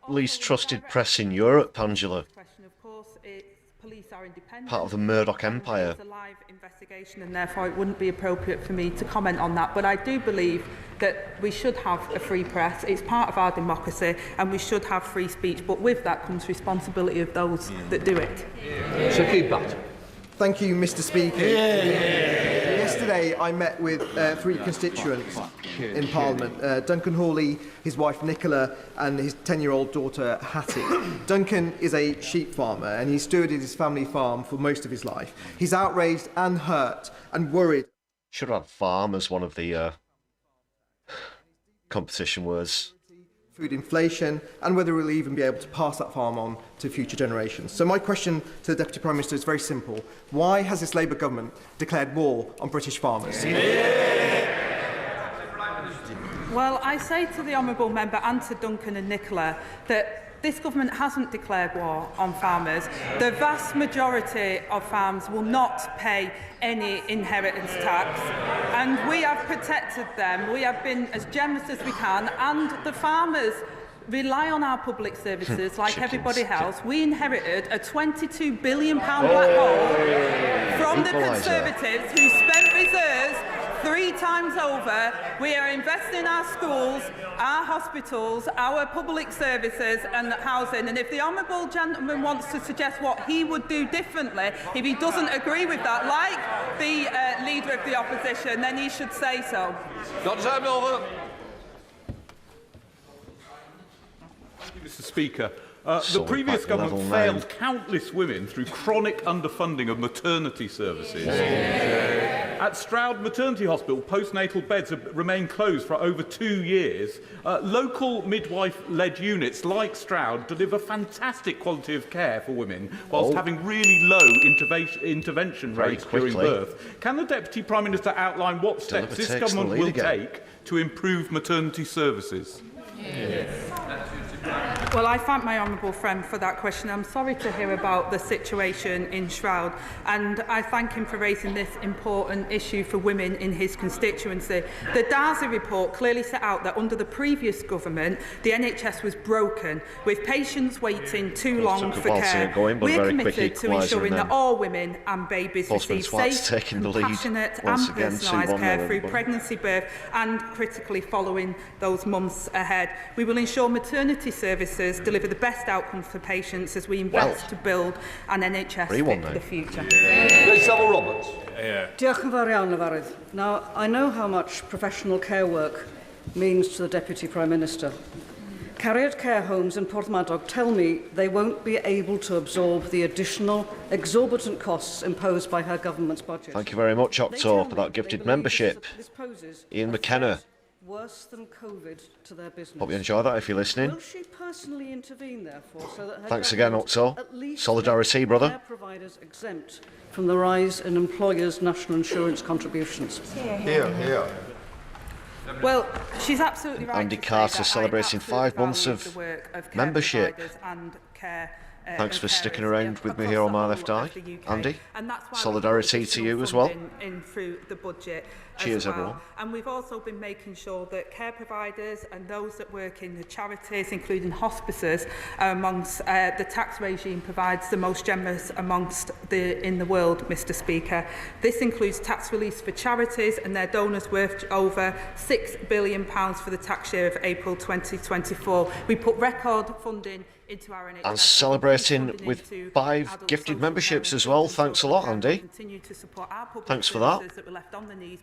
least trusted press in Europe, Angela. Police are independent. Part of the Murdoch empire. It's a live investigation, and therefore it wouldn't be appropriate for me to comment on that. But I do believe that we should have a free press. It's part of our democracy, and we should have free speech. But with that comes responsibility of those that do it. Thank you, Mr. Speaker. Yesterday, I met with three constituents in Parliament, Duncan Hawley, his wife Nicola, and his 10-year-old daughter Hattie. Duncan is a sheep farmer, and he stewarded his family farm for most of his life. He's outraged and hurt and worried. Should have farm as one of the competition words. Food inflation, and whether we'll even be able to pass that farm on to future generations. So my question to the Deputy Prime Minister is very simple. Why has this Labour government declared war on British farmers? Well, I say to the honourable member and to Duncan and Nicola that this government hasn't declared war on farmers. The vast majority of farms will not pay any inheritance tax, and we have protected them. We have been as generous as we can, and the farmers rely on our public services like everybody else. We inherited a £22 billion black hole from the Conservatives, who spent reserves 3 times over. We are investing in our schools, our hospitals, our public services and housing. And if the honourable gentleman wants to suggest what he would do differently, if he doesn't agree with that, like the Leader of the Opposition, then he should say so. Mr. Speaker, the previous government failed countless women through chronic underfunding of maternity services. at Stroud Maternity Hospital, postnatal beds have remained closed for over 2 years. Local midwife-led units like Stroud deliver fantastic quality of care for women whilst having really low intervention rates during birth. Can the Deputy Prime Minister outline what steps this government will take to improve maternity services? Well, I thank my honourable friend for that question. I'm sorry to hear about the situation in Stroud, and I thank him for raising this important issue for women in his constituency. The Taidgh report clearly set out that under the previous government, the NHS was broken, with patients waiting too long for care. We're committed to ensuring that all women and babies receive safe, compassionate and personalised care through pregnancy, birth and, critically, following those months ahead. We will ensure maternity services deliver the best outcomes for patients as we invest to build an NHS fit for the future. Roberts. Diolch yn fawr iawn, Lefarydd. Now, I know how much professional care work means to the Deputy Prime Minister. Cariad care homes in Porthmadog tell me they won't be able to absorb the additional exorbitant costs imposed by her government's budget. Thank you very much, Octo, for that gifted membership. Ian McKenna. Worse than COVID to their business. Hope you enjoy that if you're listening. Will she personally intervene, therefore, so that her Thanks again, Octo. Solidari-Tea, brother. Care providers exempt from the rise in employers' national insurance contributions? Here. Well, she's absolutely right. Andy Carter celebrating 5 months of membership. Thanks for sticking around with me here on my left eye, Andy. Solidarity to you as well. Through the budget. Cheers, everyone. And we've also been making sure that care providers and those that work in the charities, including hospices, amongst the tax regime provides the most generous amongst in the world, Mr. Speaker. This includes tax release for charities and their donors worth over £6 billion for the tax year of April 2024. We put record funding into our NHS. And celebrating with 5 gifted memberships as well. Thanks a lot, Andy. Thanks for that.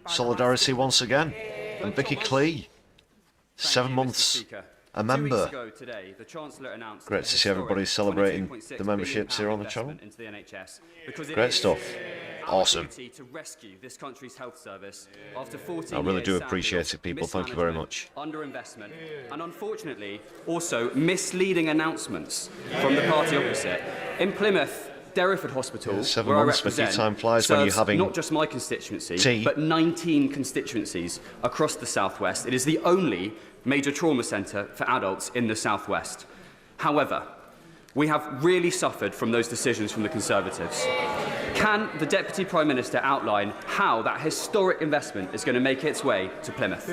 Solidarity once again. And Vicky Clee, 7 months a member. Great to see everybody celebrating the memberships here on the channel. Great stuff. Awesome. I really do appreciate it, people. Thank you very much. Underinvestment and, unfortunately, also misleading announcements from the party opposite. In Plymouth, Derriford Hospital, 7 months, but time flies when you're having not just my constituency, but 19 constituencies across the southwest. It is the only major trauma centre for adults in the southwest. However, we have really suffered from those decisions from the Conservatives. Can the Deputy Prime Minister outline how that historic investment is going to make its way to Plymouth?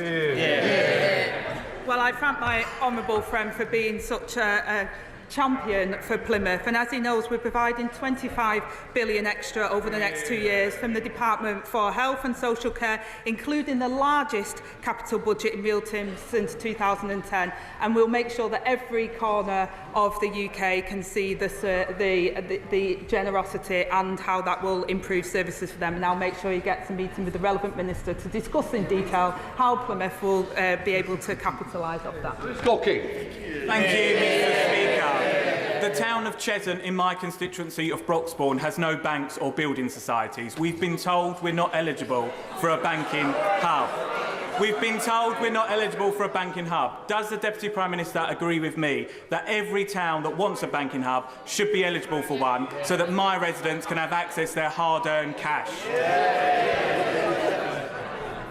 Well, I thank my honourable friend for being such a champion for Plymouth, and as he knows, we're providing £25 billion extra over the next 2 years from the Department for Health and Social Care, including the largest capital budget in real terms since 2010, and we'll make sure that every corner of the UK can see the generosity and how that will improve services for them, and I'll make sure he gets a meeting with the relevant minister to discuss in detail how Plymouth will be able to capitalise off that. Thank you, Mr. Speaker. The town of Cheshunt in my constituency of Broxbourne has no banks or building societies. We've been told we're not eligible for a banking hub. We've been told we're not eligible for a banking hub. Does the Deputy Prime Minister agree with me that every town that wants a banking hub should be eligible for one so that my residents can have access to their hard-earned cash?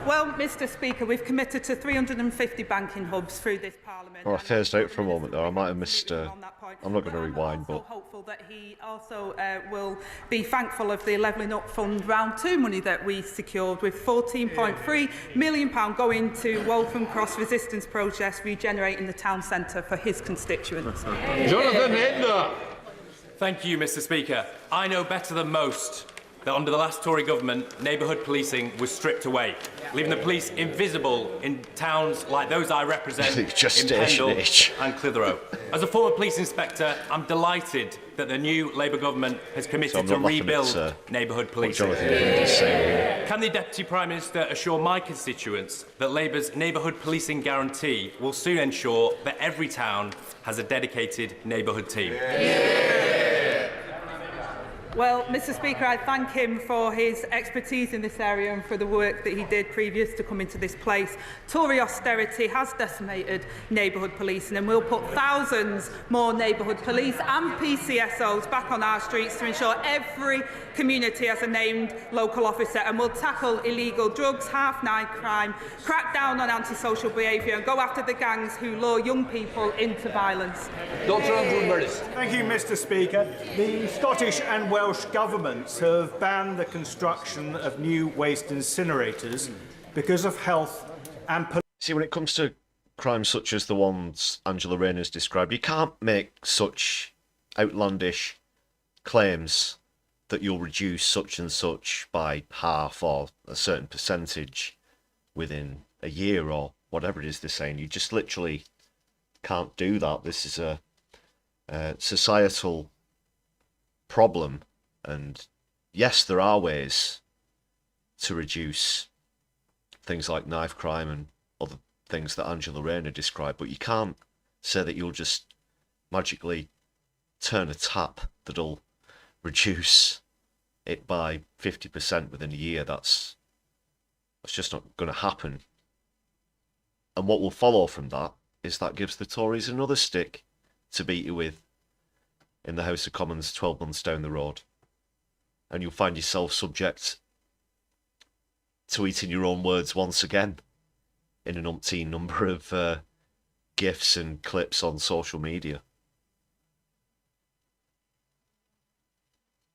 Well, Mr. Speaker, we've committed to 350 banking hubs through this Parliament. I phased out for a moment there. I might have missed. I'm not going to rewind, but. I'm hopeful that he also will be thankful of the Levelling Up Fund Round 2 money that we secured, with £14.3 million going to Waltham Cross Resistance Project, regenerating the town centre for his constituents. Jonathan Hinder. Thank you, Mr. Speaker. I know better than most that under the last Tory government, neighbourhood policing was stripped away, leaving the police invisible in towns like those I represent in Pendle and Clitheroe. As a former police inspector, I'm delighted that the new Labour government has committed to rebuild neighbourhood policing. Can the Deputy Prime Minister assure my constituents that Labour's neighbourhood policing guarantee will soon ensure that every town has a dedicated neighbourhood team? Well, Mr Speaker, I thank him for his expertise in this area and for the work that he did previous to coming to this place. Tory austerity has decimated neighbourhood policing, and we'll put thousands more neighbourhood police and PCSOs back on our streets to ensure every community has a named local officer, and we'll tackle illegal drugs, half-night crime, crack down on antisocial behaviour and go after the gangs who lure young people into violence. Dr. Andrew Burris. Thank you, Mr Speaker. The Scottish and Welsh governments have banned the construction of new waste incinerators because of health and... See, when it comes to crimes such as the ones Angela Rayner's described, you can't make such outlandish claims that you'll reduce such and such by half or a certain percentage within a year or whatever it is they're saying. You just literally can't do that. This is a societal problem, and yes, there are ways to reduce things like knife crime and other things that Angela Rayner described, but you can't say that you'll just magically turn a tap that'll reduce it by 50% within a year. That's just not going to happen. And what will follow from that is that gives the Tories another stick to beat you with in the House of Commons 12 months down the road. And you'll find yourself subject to eating your own words once again in an umpteen number of GIFs and clips on social media.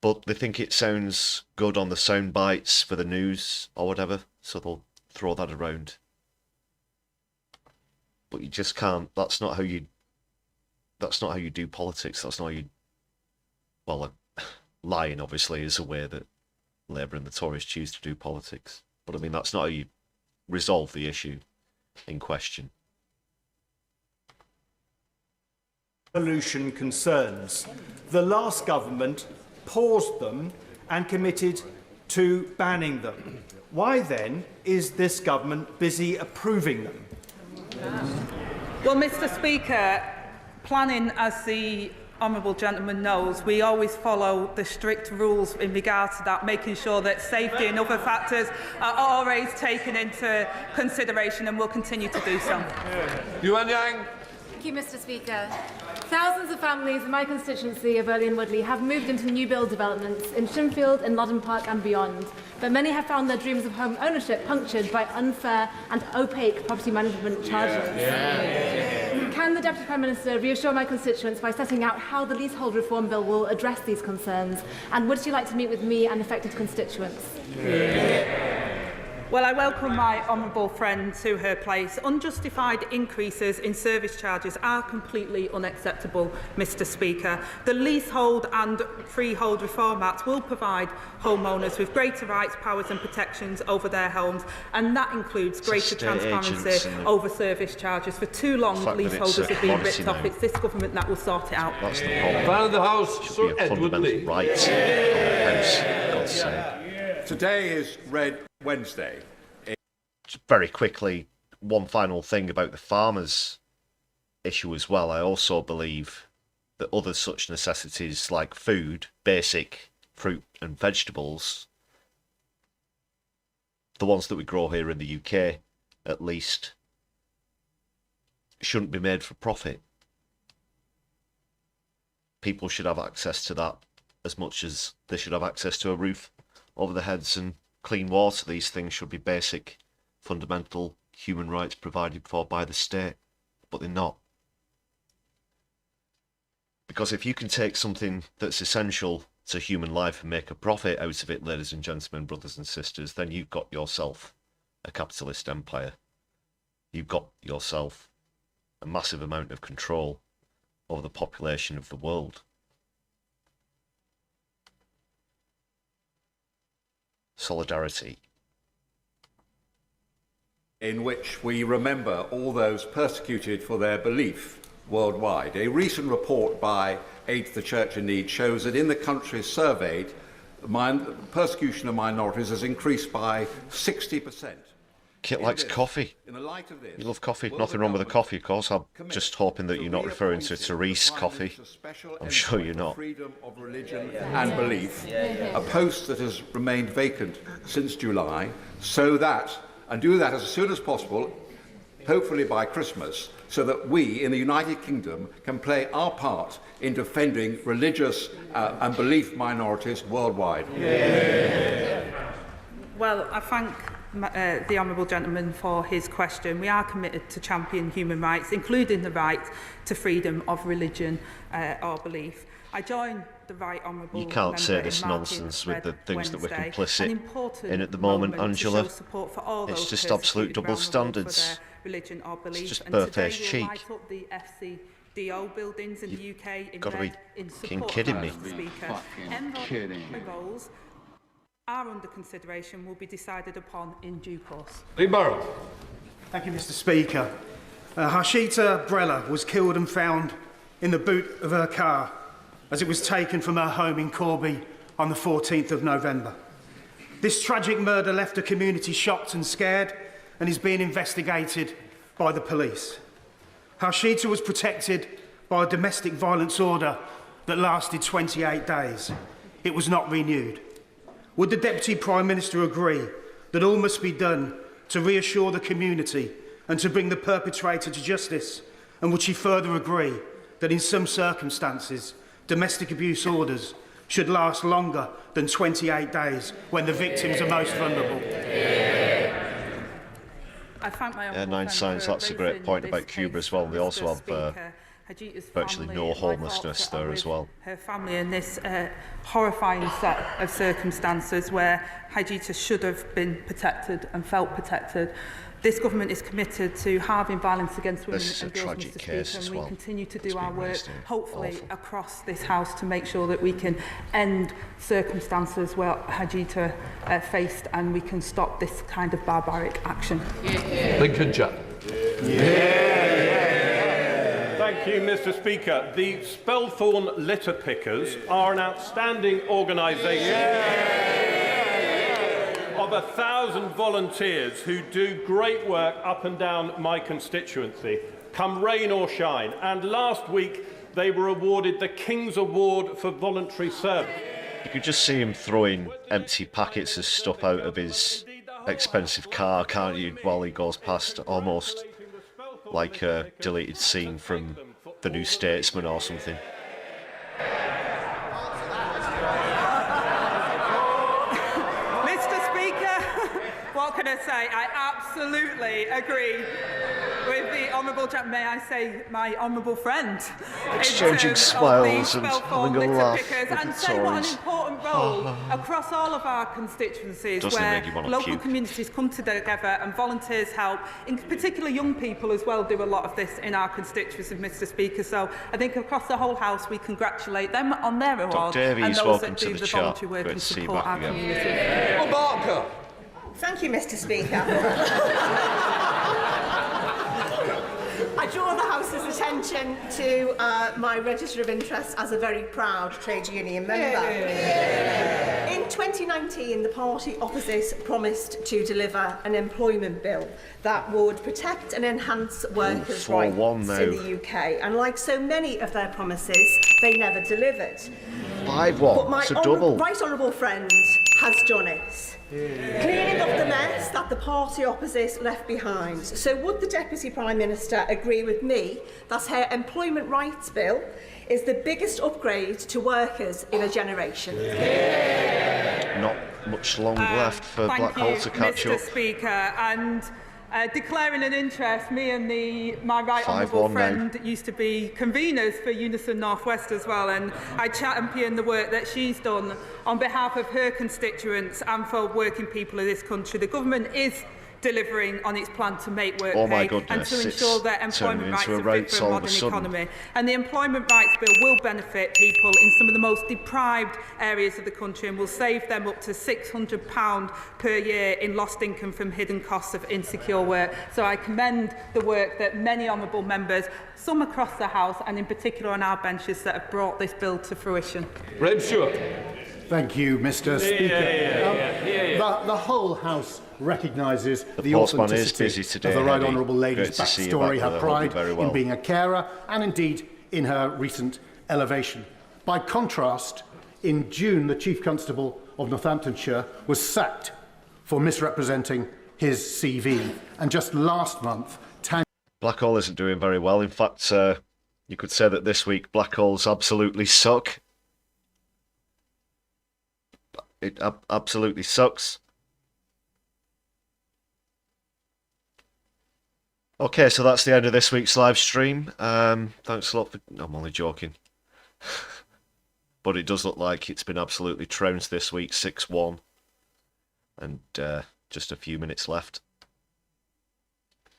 But they think it sounds good on the sound bites for the news or whatever, so they'll throw that around. But you just can't. That's not how you do politics. That's not how you... Well, lying obviously is a way that Labour and the Tories choose to do politics. But I mean, that's not how you resolve the issue in question. Pollution concerns. The last government paused them and committed to banning them. Why then is this government busy approving them? Well, Mr Speaker, planning, as the honourable gentleman knows, we always follow the strict rules in regard to that, making sure that safety and other factors are always taken into consideration, and will continue to do so. Yuan Yang. Thank you, Mr Speaker. Thousands of families in my constituency of Early and Woodley have moved into new build developments in Shinfield, in Loddon Park and beyond, but many have found their dreams of home ownership punctured by unfair and opaque property management charges. Can the Deputy Prime Minister reassure my constituents by setting out how the Leasehold Reform Bill will address these concerns, and would she like to meet with me and affected constituents? Well, I welcome my honourable friend to her place. Unjustified increases in service charges are completely unacceptable, Mr Speaker. The Leasehold and Freehold Reform Act will provide homeowners with greater rights, powers and protections over their homes, and that includes greater transparency over service charges. For too long, leaseholders have been ripped off. It's this government that will sort it out. That's the problem. Fan of the House, Sir Edward Lee. Rights of the House, for God's sake. Today is Red Wednesday. Just very quickly, one final thing about the farmers' issue as well. I also believe that other such necessities like food, basic fruit and vegetables, the ones that we grow here in the UK at least, shouldn't be made for profit. People should have access to that as much as they should have access to a roof over their heads and clean water. These things should be basic, fundamental human rights provided for by the state, but they're not. Because if you can take something that's essential to human life and make a profit out of it, ladies and gentlemen, brothers and sisters, then you've got yourself a capitalist empire. You've got yourself a massive amount of control over the population of the world. Solidarity. In which we remember all those persecuted for their belief worldwide. A recent report by Aid to the Church in Need shows that in the countries surveyed, persecution of minorities has increased by 60%. Kit likes coffee. In the light of this, You love coffee. will Nothing the wrong with the government coffee, of course. I'm just hoping that you're not referring to Therese coffee. I'm sure you're not. Freedom of religion and belief, a post that has remained vacant since July, so that, and do that as soon as possible, hopefully by Christmas, so that we in the United Kingdom can play our part in defending religious and belief minorities worldwide. Well, I thank the honourable gentleman for his question. We are committed to champion human rights, including the right to freedom of religion or belief. I join the right honourable You can't say member this in marking nonsense with the Red things that we're Wednesday, complicit an important in at the moment, moment to Angela. show support for all It's those just absolute persecuted double around the world for standards. their religion or belief. It's just And Berthier's today cheek. we'll light up the FCDO buildings in the UK in gotta be red in fucking support kidding of me. Mr. Speaker. Envelope roles are under consideration will be decided upon in due course. Lee Burrow. Thank you, Mr. Speaker. Harshita Brella was killed and found in the boot of her car as it was taken from her home in Corby on the 14th of November. This tragic murder left the community shocked and scared and is being investigated by the police. Harshita was protected by a domestic violence order that lasted 28 days. It was not renewed. Would the Deputy Prime Minister agree that all must be done to reassure the community and to bring the perpetrator to justice? And would she further agree that in some circumstances, domestic abuse orders should last longer than 28 days when the victims are most vulnerable? I thank my Yeah, Nine Science, that's a great point about Cuba as well. They also have virtually no homelessness there as well. Her family in this horrifying set of circumstances where Hajita should have been protected and felt protected. This government is committed to halving violence against women This is and a girls, tragic Mr. case Speaker, as and well. we continue to It's do our been work, raised, hopefully awful. across this House, to make sure that we can end circumstances where Hajita faced and we can stop this kind of barbaric action. Lincoln Jack. Thank you, Mr. Speaker. The Spelthorne Litter Pickers are an outstanding organisation of 1,000 volunteers who do great work up and down my constituency, come rain or shine. And last week, they were awarded the King's Award for Voluntary Service. You could just see him throwing empty packets of stuff out of his expensive car, can't you, while he goes past, almost like a deleted scene from The New Statesman or something. Mr. Speaker, what can I say? I absolutely agree with the honourable gentleman, may I say my honourable friend, Exchanging smiles and having a laugh with and the say what an Tories. important role across all of our constituencies Doesn't where make you wanna local puke. communities come together and volunteers help. In particular, young people as well do a lot of this in our constituencies, Mr. Speaker. So I think across the whole House we congratulate them on their award Davies, and those welcome that to do the the chat. voluntary work Great and to see you support back our again. community. Barker. Thank you, Mr. Speaker. I draw the House's attention to my register of interest as a very proud trade union member. In 2019, the party opposite promised to deliver an employment bill that would protect and enhance workers' rights 4-1 now. in the UK. And like so many of their promises, they never delivered. 5-1, But my it's a double. right honourable friend has done it. Cleaning up the mess that the party opposite left behind. So would the Deputy Prime Minister agree with me that her employment rights bill is the biggest upgrade to workers in a generation? Not much long left for Blackhall to catch Mr. up. Speaker, and declaring an interest, me and my right 5-1 honourable now. friend used to be conveners for Unison North West as well, and I champion the work that she's done on behalf of her constituents and for working people of this country. The government is delivering on its plan to make work Oh my pay and goodness, to ensure that it's employment turning rights into a are fit race for a all of a modern sudden. economy. And the Employment Rights Bill will benefit people in some of the most deprived areas of the country and will save them up to £600 per year in lost income from hidden costs of insecure work. So I commend the work that many honourable members, some across the House and in particular on our benches, that have brought this bill to fruition. Graham Stewart. Thank you, Mr. Speaker. The whole House recognises the postman is busy authenticity today, of the Right Eddie. Honourable Lady's Great to see you backstory, back her there. Hope you're pride very well. in being a carer, and indeed in her recent elevation. By contrast, in June, the Chief Constable of Northamptonshire was sacked for misrepresenting his CV. And just last month, Blackhall isn't doing very well. In fact, you could say that this week Blackholes absolutely suck. It absolutely sucks. Okay, so that's the end of this week's live stream. Thanks a lot for... I'm only joking. But it does look like it's been absolutely trounced this week, 6-1. And just a few minutes left.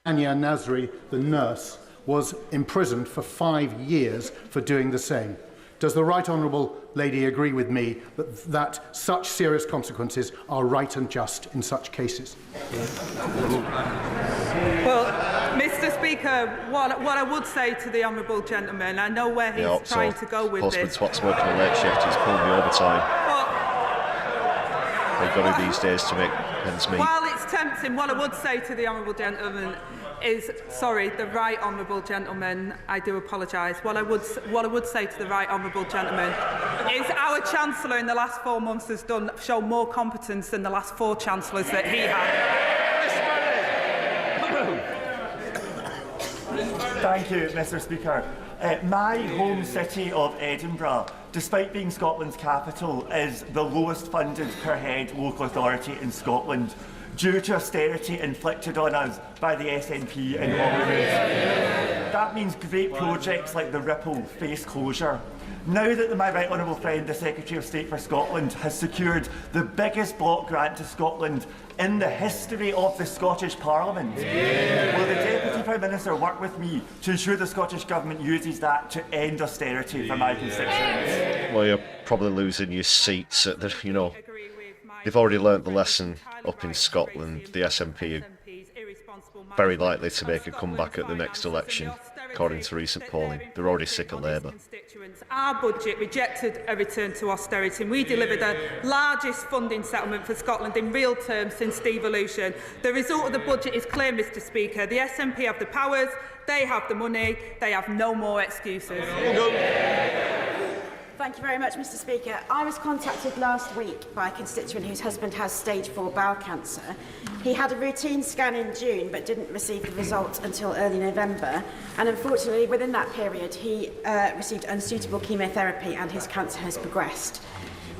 Anya Nasri, the nurse, was imprisoned for 5 years for doing the same. Does the Right Honourable Lady agree with me that such serious consequences are right and just in such cases? Well, Mr. Speaker, what I would say to the honourable gentleman, I know where he's trying to go with this. Postman Twat's working a late shift, he's pulling me overtime. They've got to these days to make ends meet. While it's tempting, what I would say to the honourable gentleman is, sorry, the right honourable gentleman, I do apologise. What I would say to the right honourable gentleman is our Chancellor in the last 4 months has shown more competence than the last 4 Chancellors that he had. Thank you, Mr. Speaker. My home city of Edinburgh, despite being Scotland's capital, is the lowest funded per head local authority in Scotland due to austerity inflicted on us by the SNP in Holyrood. That means great projects like the Ripple face closure. Now that my right honourable friend, the Secretary of State for Scotland, has secured the biggest block grant to Scotland in the history of the Scottish Parliament, will the Deputy Prime Minister work with me to ensure the Scottish Government uses that to end austerity for my constituents? Well, you're probably losing your seats at the, they've already learnt the lesson up in Scotland. The SNP are very likely to make a comeback at the next election, according to recent polling. They're already sick of Labour. Our budget rejected a return to austerity, and we delivered the largest funding settlement for Scotland in real terms since devolution. The result of the budget is clear, Mr. Speaker. The SNP have the powers, they have the money, they have no more excuses. Thank you very much, Mr. Speaker. I was contacted last week by a constituent whose husband has stage 4 bowel cancer. He had a routine scan in June but didn't receive the results until early November, and unfortunately within that period he received unsuitable chemotherapy and his cancer has progressed.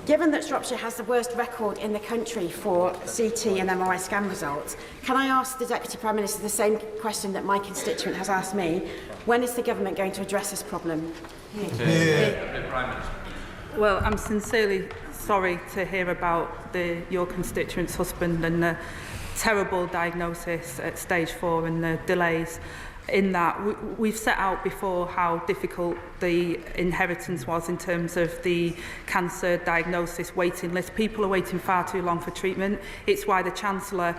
Given that Shropshire has the worst record in the country for CT and MRI scan results, can I ask the Deputy Prime Minister the same question that my constituent has asked me? When is the government going to address this problem? Well, I'm sincerely sorry to hear about your constituent's husband and the terrible diagnosis at stage 4 and the delays in that. We've set out before how difficult the inheritance was in terms of the cancer diagnosis waiting list. People are waiting far too long for treatment. It's why the Chancellor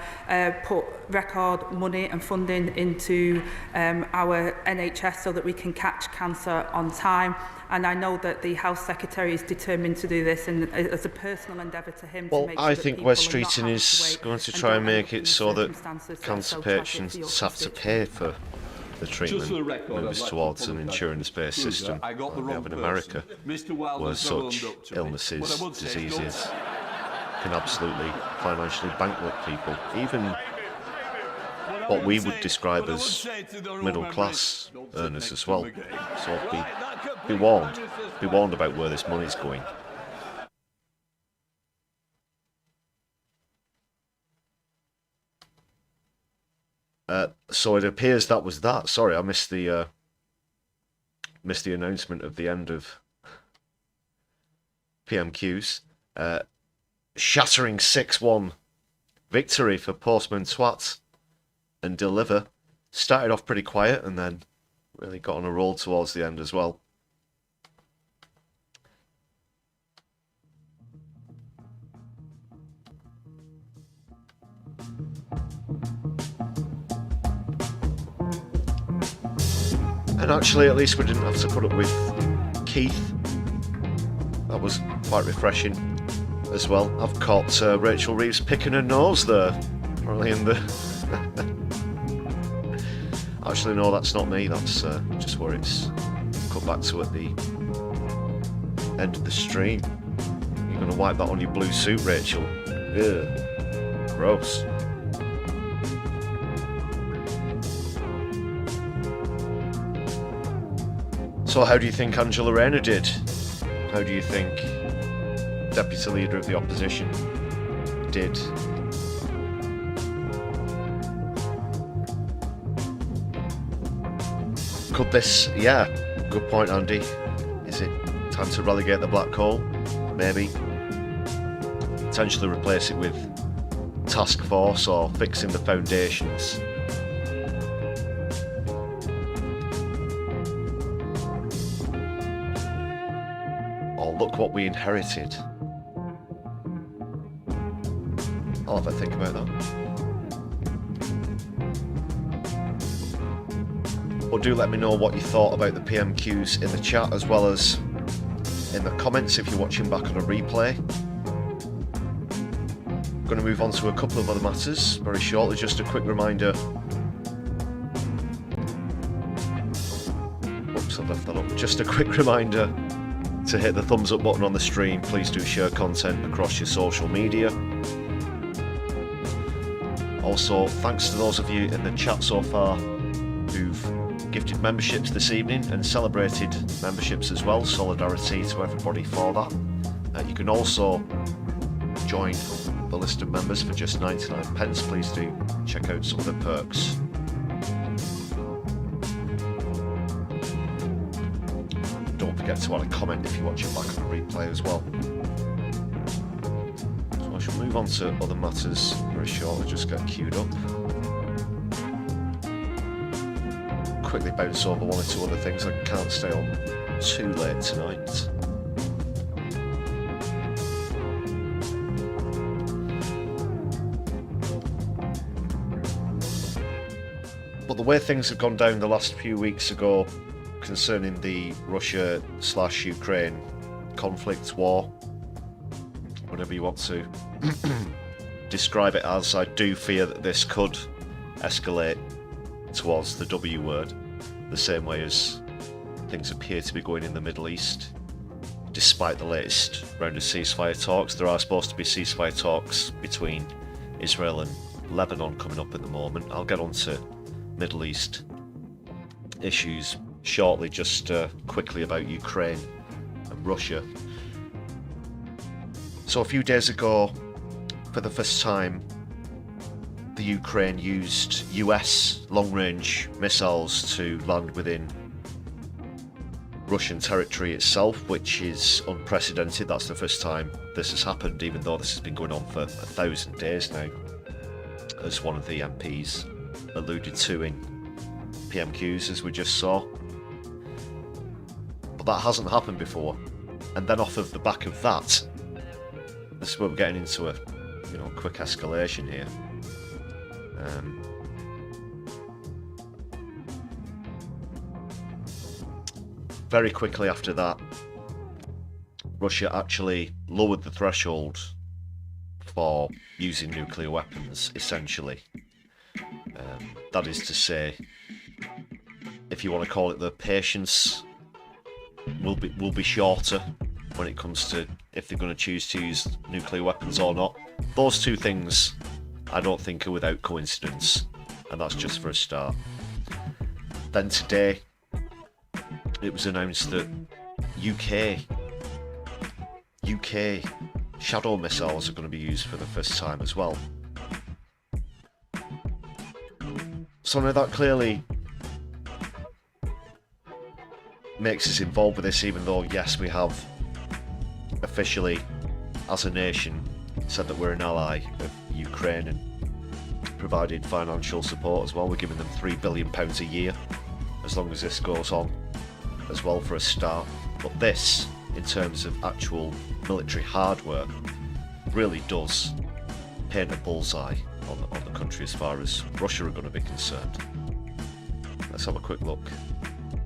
put record money and funding into our NHS so that we can catch cancer on time. And I know that the House Secretary is determined to do this, and as a personal endeavour to him to make sure I that think people West are not Streeting having is to going to wait try and and don't make end it up so in that circumstances that cancer are so tragic patients for your have to pay for the treatment for the record, moves I'd like towards to an apologise insurance-based to system I got the like we wrong have in person. America, Mr. Wilde where has so such owned up to me. illnesses, What I would say is diseases can absolutely financially bankrupt people, even what we would describe as middle-class earners as well. So be warned about where this money's going. So it appears that was that. Sorry, I missed the announcement of the end of PMQs. Shattering 6-1 victory for Postman Twat and Deliver. Started off pretty quiet and then really got on a roll towards the end as well. And actually, at least we didn't have to put up with Keith. That was quite refreshing. as well. I've caught Rachel Reeves picking her nose there. Apparently in the... Actually, no, that's not me. That's just where it's cut back to at the end of the stream. You're going to wipe that on your blue suit, Rachel. Ugh. Gross. So how do you think Angela Rayner did? How do you think Deputy Leader of the Opposition did? Could this... Yeah, good point, Andy. Is it time to relegate the black hole? Maybe. Potentially replace it with task force or fixing the foundations. Oh, look what we inherited. I'll have a think about that. But do let me know what you thought about the PMQs in the chat, as well as in the comments if you're watching back on a replay. I'm going to move on to a couple of other matters very shortly. Just a quick reminder. Oops, I've left that up. Just a quick reminder to hit the thumbs up button on the stream. Please do share content across your social media. Also, thanks to those of you in the chat so far who've gifted memberships this evening and celebrated memberships as well. Solidari-Tea to everybody for that. You can also join the list of members for just 99p. Please do check out some of the perks. Don't forget to add a comment if you're watching back on the replay as well. So I shall move on to other matters very shortly, just get queued up. Quickly bounce over one or two other things. I can't stay on too late tonight. But the way things have gone down the last few weeks ago concerning the Russia/Ukraine conflict, war, whatever you want to describe it as, I do fear that this could escalate towards the W word, the same way as things appear to be going in the Middle East. Despite the latest round of ceasefire talks, there are supposed to be ceasefire talks between Israel and Lebanon coming up at the moment. I'll get on to Middle East issues shortly. Just quickly about Ukraine and Russia. So a few days ago, for the first time, the Ukraine used US long-range missiles to land within Russian territory itself, which is unprecedented. That's the first time this has happened, even though this has been going on for 1,000 days now, as one of the MPs alluded to in PMQs, as we just saw. But that hasn't happened before. And then off of the back of that, this is where we're getting into a quick escalation here. Very quickly after that, Russia actually lowered the threshold for using nuclear weapons, essentially. That is to say, if you want to call it, the patience will be shorter when it comes to if they're going to choose to use nuclear weapons or not. Those two things I don't think are without coincidence, and that's just for a start. Then today it was announced that UK shadow missiles are going to be used for the first time as well. So now that clearly makes us involved with this, even though, yes, we have officially, as a nation, said that we're an ally of Ukraine and provided financial support as well. We're giving them £3 billion a year, as long as this goes on as well, for a start. But this, in terms of actual military hardware, really does paint a bullseye on the country as far as Russia are going to be concerned. Let's have a quick look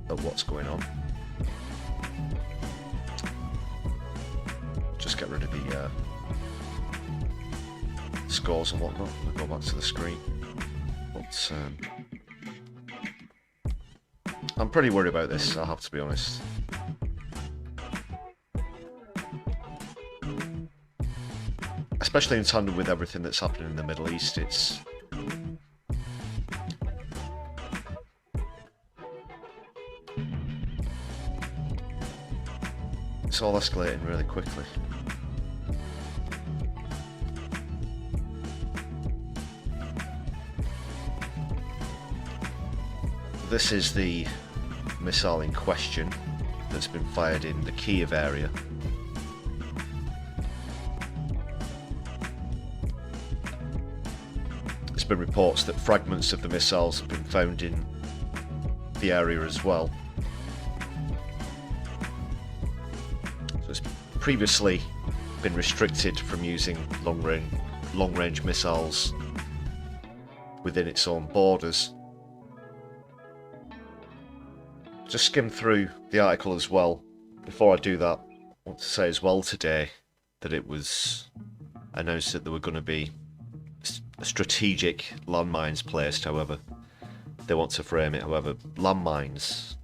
at what's going on. Just get rid of the scores and whatnot. I'll go back to the screen. But I'm pretty worried about this, I have to be honest. Especially in tandem with everything that's happening in the Middle East, it's all escalating really quickly. This is the missile in question that's been fired in the Kiev area. There's been reports that fragments of the missiles have been found in the area as well. So it's previously been restricted from using long-range missiles within its own borders. Just skim through the article as well. Before I do that, I want to say as well today that it was announced that there were going to be strategic landmines placed, however they want to frame it. However, landmines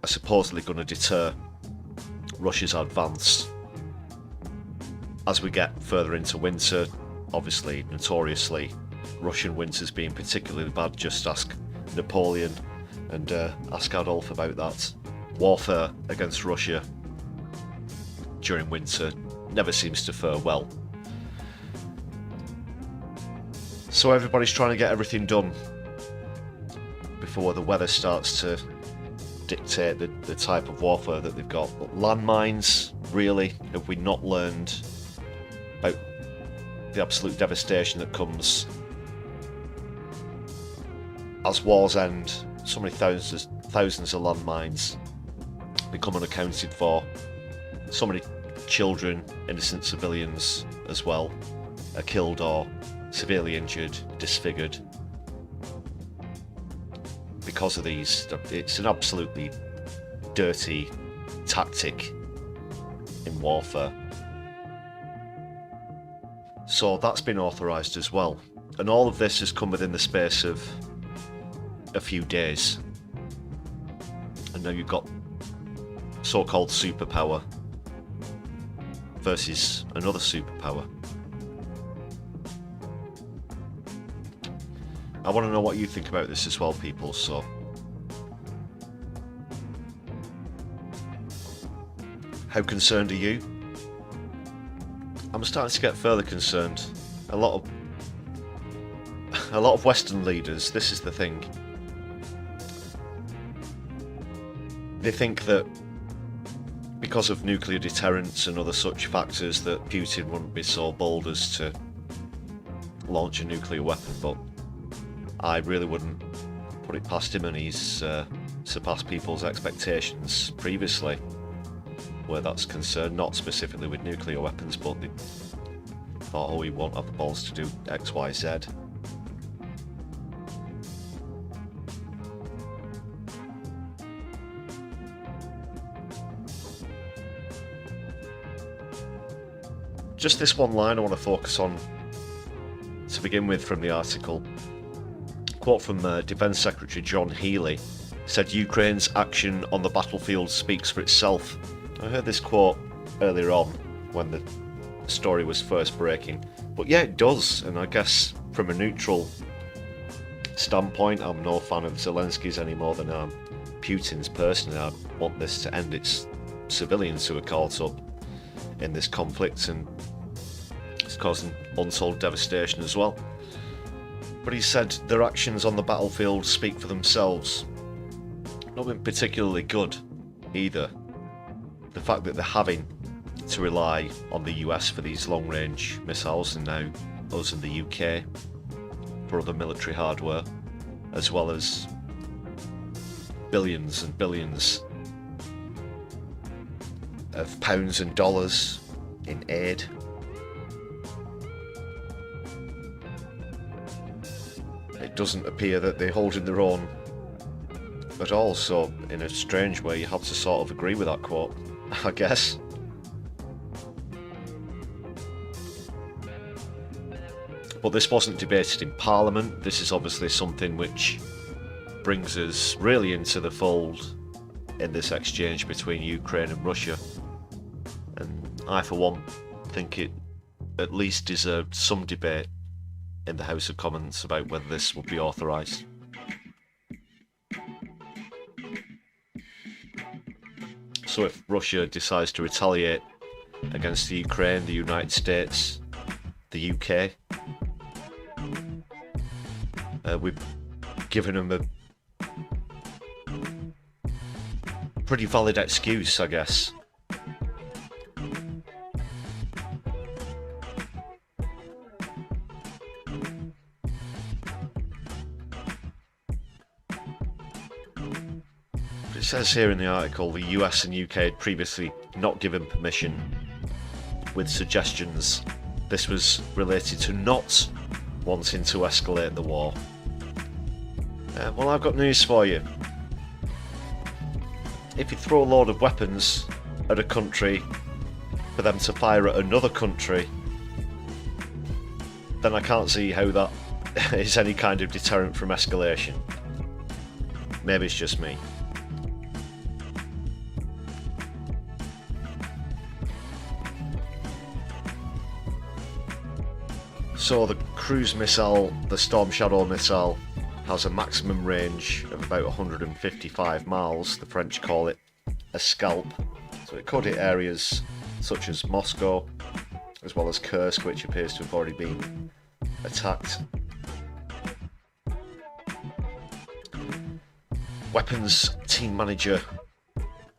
are supposedly going to deter Russia's advance as we get further into winter. Obviously, notoriously, Russian winters being particularly bad. Just ask Napoleon and ask Adolf about that. Warfare against Russia during winter never seems to fare well. So everybody's trying to get everything done before the weather starts to dictate the type of warfare that they've got. But landmines, really, have we not learned about the absolute devastation that comes as wars end? So many thousands of landmines become unaccounted for. So many children, innocent civilians as well, are killed or severely injured, disfigured because of these. It's an absolutely dirty tactic in warfare. So that's been authorised as well. And all of this has come within the space of a few days. And now you've got so-called superpower versus another superpower. I want to know what you think about this as well, people, so how concerned are you? I'm starting to get further concerned. A lot of Western leaders, this is the thing, they think that because of nuclear deterrence and other such factors that Putin wouldn't be so bold as to launch a nuclear weapon, but I really wouldn't put it past him, and he's surpassed people's expectations previously where that's concerned, not specifically with nuclear weapons, but they thought, oh, he won't have the balls to do X, Y, Z. Just this one line I want to focus on to begin with from the article. Quote from Defence Secretary John Healey said, "Ukraine's action on the battlefield speaks for itself." I heard this quote earlier on when the story was first breaking, but yeah, it does. And I guess from a neutral standpoint, I'm no fan of Zelensky's any more than I'm Putin's personally. I want this to end. It's civilians who are caught up in this conflict, and it's causing untold devastation as well. But he said their actions on the battlefield speak for themselves. Not been particularly good either. The fact that they're having to rely on the US for these long-range missiles, and now us in the UK for other military hardware, as well as billions and billions of pounds and dollars in aid. It doesn't appear that they're holding their own at all, so in a strange way you have to sort of agree with that quote, I guess. But this wasn't debated in Parliament. This is obviously something which brings us really into the fold in this exchange between Ukraine and Russia. And I, for one, think it at least deserved some debate in the House of Commons about whether this would be authorised. So if Russia decides to retaliate against the Ukraine, the United States, the UK, we've given them a pretty valid excuse, I guess. It says here in the article the US and UK had previously not given permission, with suggestions this was related to not wanting to escalate the war. Well, I've got news for you. If you throw a load of weapons at a country for them to fire at another country, then I can't see how that is any kind of deterrent from escalation. Maybe it's just me. So the cruise missile, the Storm Shadow missile, has a maximum range of about 155 miles. The French call it a scalp. So it could hit areas such as Moscow, as well as Kursk, which appears to have already been attacked. Weapons team manager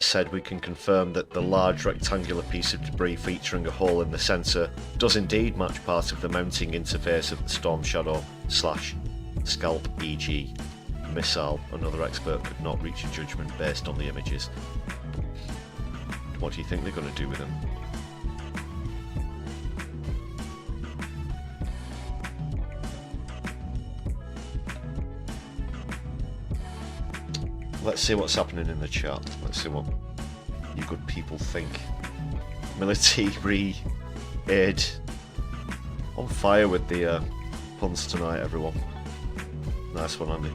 said we can confirm that the large rectangular piece of debris featuring a hole in the centre does indeed match part of the mounting interface of the Storm Shadow / Scalp EG missile. Another expert could not reach a judgment based on the images. What do you think they're going to do with them? Let's see what's happening in the chat. Let's see what you good people think. Military aid. On fire with the puns tonight, everyone. Nice one, Andy.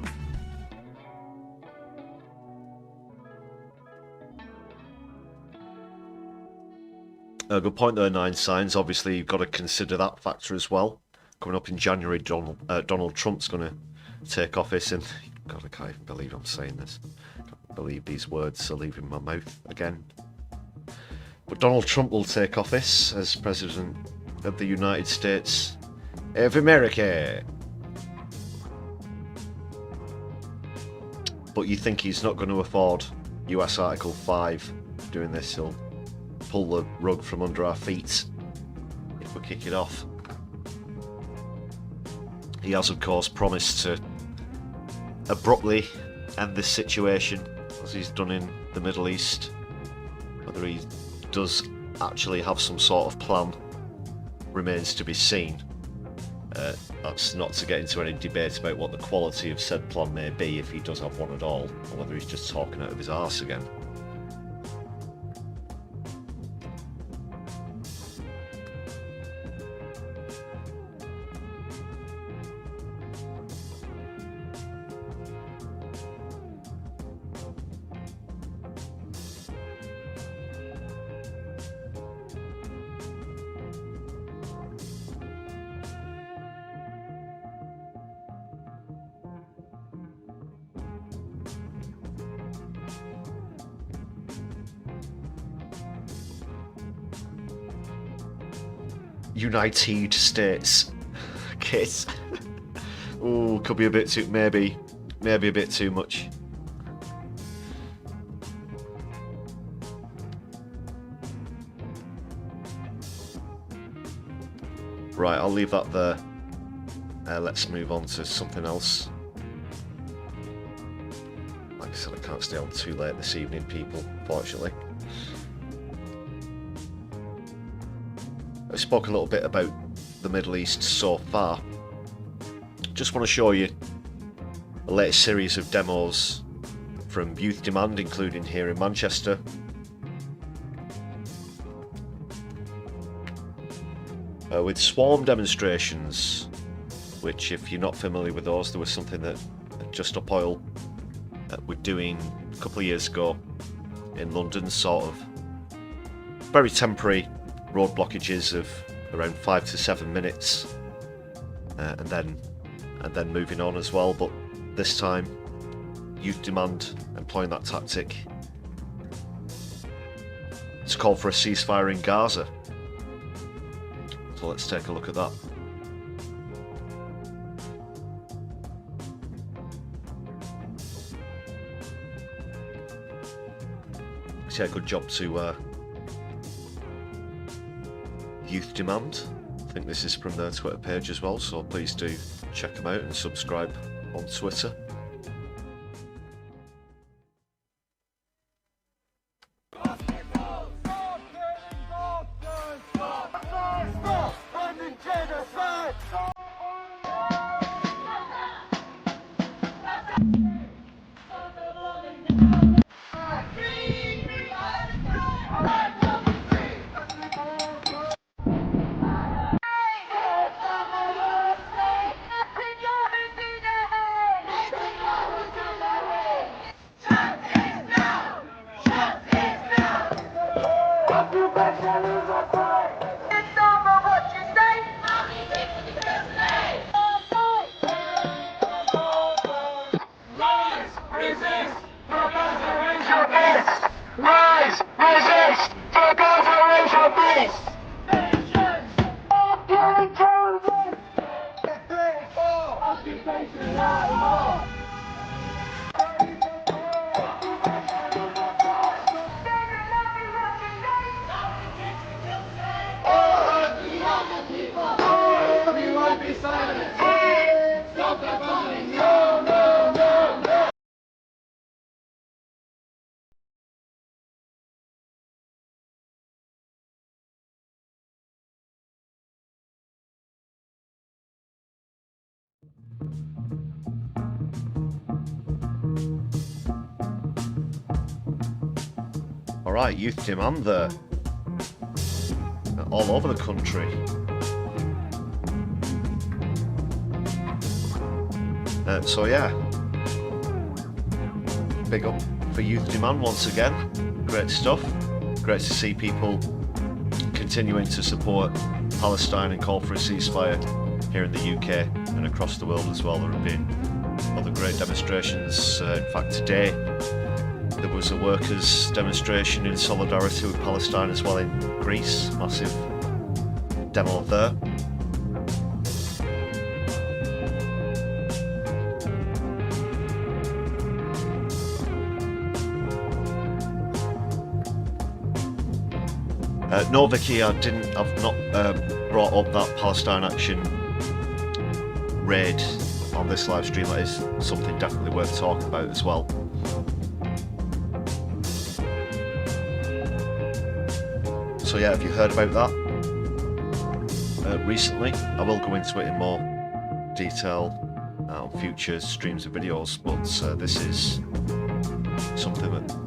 Good point there, Nine Signs. Obviously, you've got to consider that factor as well. Coming up in January, Donald Trump's going to take office, and God, I can't even believe I'm saying this. I can't believe these words are leaving my mouth again. But Donald Trump will take office as President of the United States of America. But you think he's not going to afford US Article 5 doing this? He'll pull the rug from under our feet if we kick it off. He has, of course, promised to abruptly end this situation, as he's done in the Middle East. Whether he does actually have some sort of plan remains to be seen. That's not to get into any debate about what the quality of said plan may be, if he does have one at all, or whether he's just talking out of his arse again. United States kit. Oh, could be a bit too, maybe a bit too much. Right, I'll leave that there. Let's move on to something else. Like I said, I can't stay on too late this evening, people, fortunately. I spoke a little bit about the Middle East so far. Just want to show you the latest series of demos from Youth Demand, including here in Manchester. With swarm demonstrations which, if you're not familiar with those, there was something that Just Up Oil were doing a couple of years ago in London, sort of very temporary road blockages of around 5 to 7 minutes, and then moving on as well. But this time, Youth Demand employing that tactic to call for a ceasefire in Gaza. So let's take a look at that. So yeah, good job to Youth Demand. I think this is from their Twitter page as well, so please do check them out and subscribe on Twitter. Alright, Youth Demand there. All over the country. So yeah, big up for Youth Demand once again. Great stuff. Great to see people continuing to support Palestine and call for a ceasefire here in the UK and across the world as well. There have been other great demonstrations. In fact, today there was a workers' demonstration in solidarity with Palestine as well in Greece. Massive demo there. No, Vicky, I've not brought up that Palestine Action raid on this live stream. That is something definitely worth talking about as well. So yeah, have you heard about that recently? I will go into it in more detail on future streams and videos, but this is something that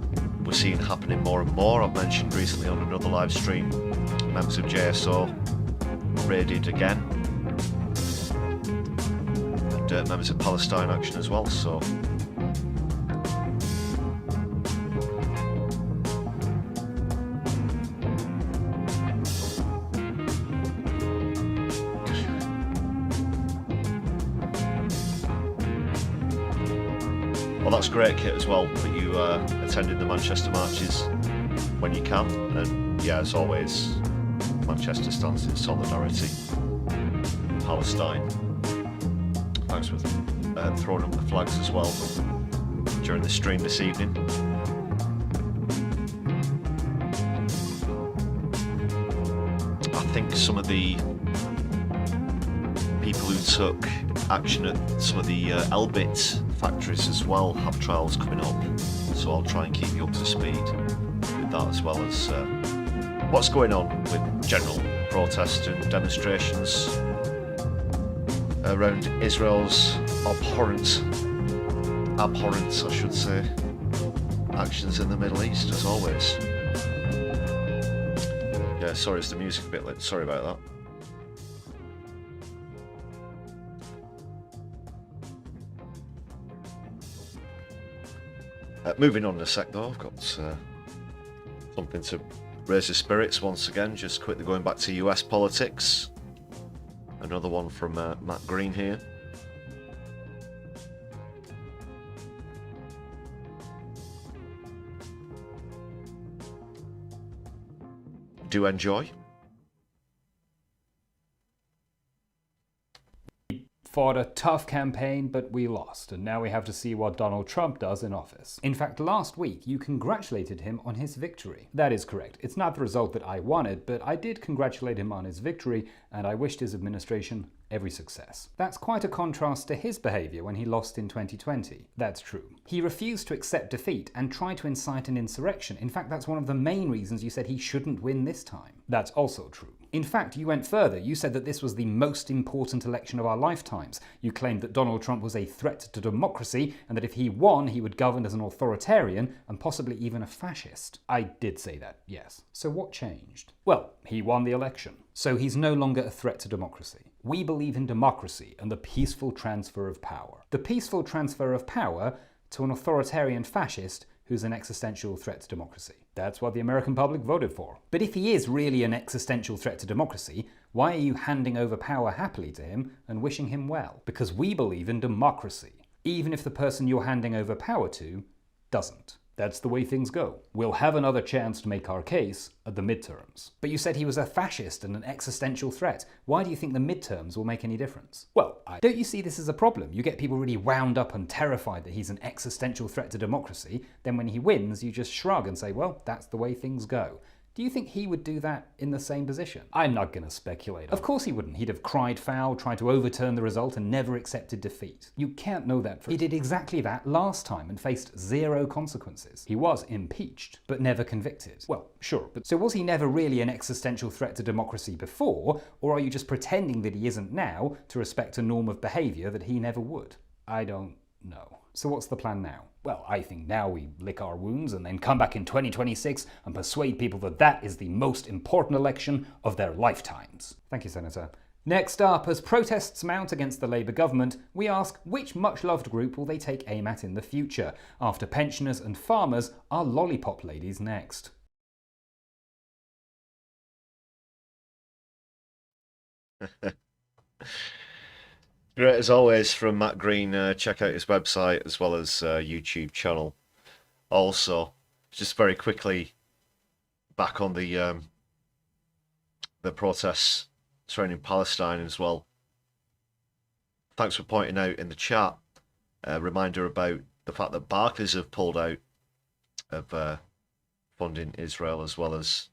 we're seeing happening more and more. I've mentioned recently on another live stream, members of JSO raided again, and members of Palestine Action as well, so well, that's great, Kit, as well, that you attended the Manchester marches when you can. And yeah, as always, Manchester stands in solidarity with Palestine. Thanks for throwing up the flags as well during the stream this evening. I think some of the people who took action at some of the Elbit factories as well have trials coming up, so I'll try and keep you up to speed with that, as well as what's going on with general protest and demonstrations around Israel's abhorrent, I should say, actions in the Middle East, as always. Yeah, sorry, is the music a bit lit? Sorry about that. Moving on in a sec though, I've got something to raise the spirits once again, just quickly going back to US politics. Another one from Matt Green here. Do enjoy. Fought a tough campaign, but we lost, and now we have to see what Donald Trump does in office. In fact, last week you congratulated him on his victory. That is correct. It's not the result that I wanted, but I did congratulate him on his victory, and I wished his administration every success. That's quite a contrast to his behaviour when he lost in 2020. That's true. He refused to accept defeat and tried to incite an insurrection. In fact, that's one of the main reasons you said he shouldn't win this time. That's also true. In fact, you went further. You said that this was the most important election of our lifetimes. You claimed that Donald Trump was a threat to democracy and that if he won, he would govern as an authoritarian and possibly even a fascist. I did say that, yes. So what changed? Well, he won the election. So he's no longer a threat to democracy. We believe in democracy and the peaceful transfer of power. The peaceful transfer of power to an authoritarian fascist who's an existential threat to democracy. That's what the American public voted for. But if he is really an existential threat to democracy, why are you handing over power happily to him and wishing him well? Because we believe in democracy, even if the person you're handing over power to doesn't. That's the way things go. We'll have another chance to make our case at the midterms. But you said he was a fascist and an existential threat. Why do you think the midterms will make any difference? Well, don't you see this as a problem? You get people really wound up and terrified that he's an existential threat to democracy. Then when he wins, you just shrug and say, well, that's the way things go. Do you think he would do that in the same position? I'm not going to speculate. Of course he wouldn't. He'd have cried foul, tried to overturn the result, and never accepted defeat. You can't know that. He did exactly that last time and faced zero consequences. He was impeached, but never convicted. Well, sure, but so was he never really an existential threat to democracy before, or are you just pretending that he isn't now to respect a norm of behaviour that he never would? I don't know. So what's the plan now? Well, I think now we lick our wounds and then come back in 2026 and persuade people that that is the most important election of their lifetimes. Thank you, Senator. Next up, as protests mount against the Labour government, we ask which much-loved group will they take aim at in the future? After pensioners and farmers, are lollipop ladies next? Great as always from Matt Green. Check out his website as well as YouTube channel. Also, just very quickly back on the protests surrounding Palestine as well. Thanks for pointing out in the chat a reminder about the fact that Barclays have pulled out of funding Israel as well as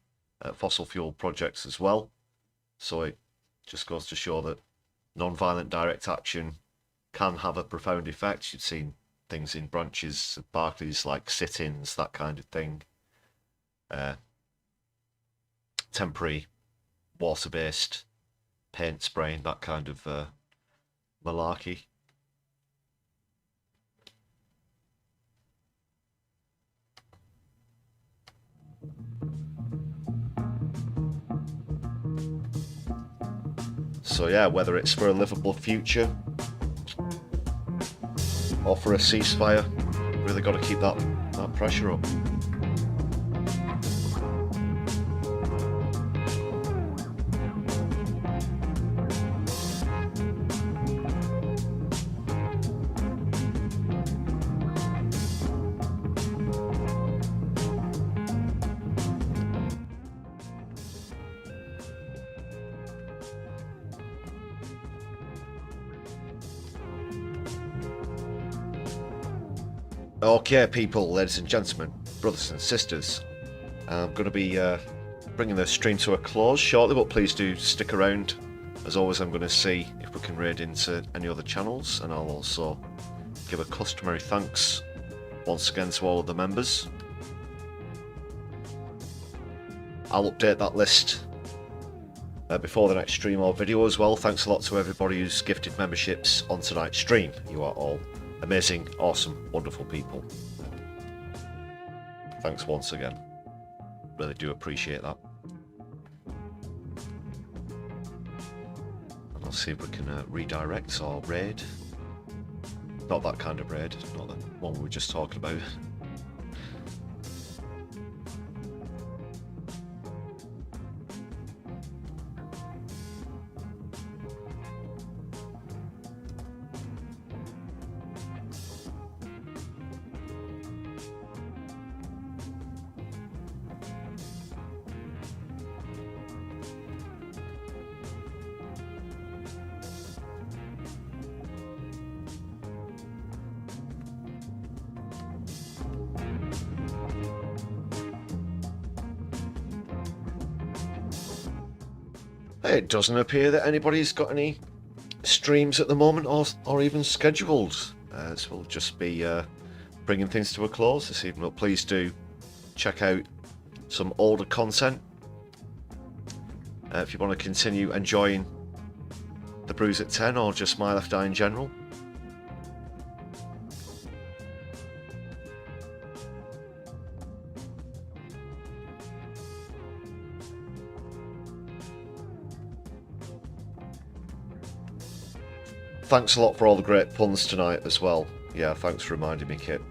fossil fuel projects as well. So it just goes to show that non-violent direct action can have a profound effect. You've seen things in branches of Barclays like sit-ins, that kind of thing. Temporary water-based paint spraying, that kind of malarkey. So yeah, whether it's for a livable future or for a ceasefire, really got to keep that pressure up. Okay, people, ladies and gentlemen, brothers and sisters, I'm going to be bringing the stream to a close shortly, but please do stick around. As always, I'm going to see if we can raid into any other channels, and I'll also give a customary thanks once again to all of the members. I'll update that list before the next stream or video as well. Thanks a lot to everybody who's gifted memberships on tonight's stream. You are all amazing, awesome, wonderful people. Thanks once again. Really do appreciate that. And I'll see if we can redirect or raid. Not that kind of raid, not the one we were just talking about. It doesn't appear that anybody's got any streams at the moment or even scheduled. So we'll just be bringing things to a close this evening. But please do check out some older content if you want to continue enjoying the Brews at 10 or just My Left Eye in general. Thanks a lot for all the great puns tonight as well. Yeah, thanks for reminding me, Kit.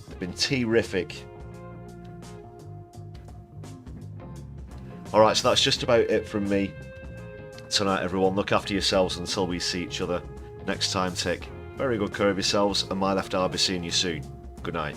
It's been terrific. Alright, so that's just about it from me tonight, everyone. Look after yourselves until we see each other next time. Take very good care of yourselves, and My Left Eye will be seeing you soon. Good night.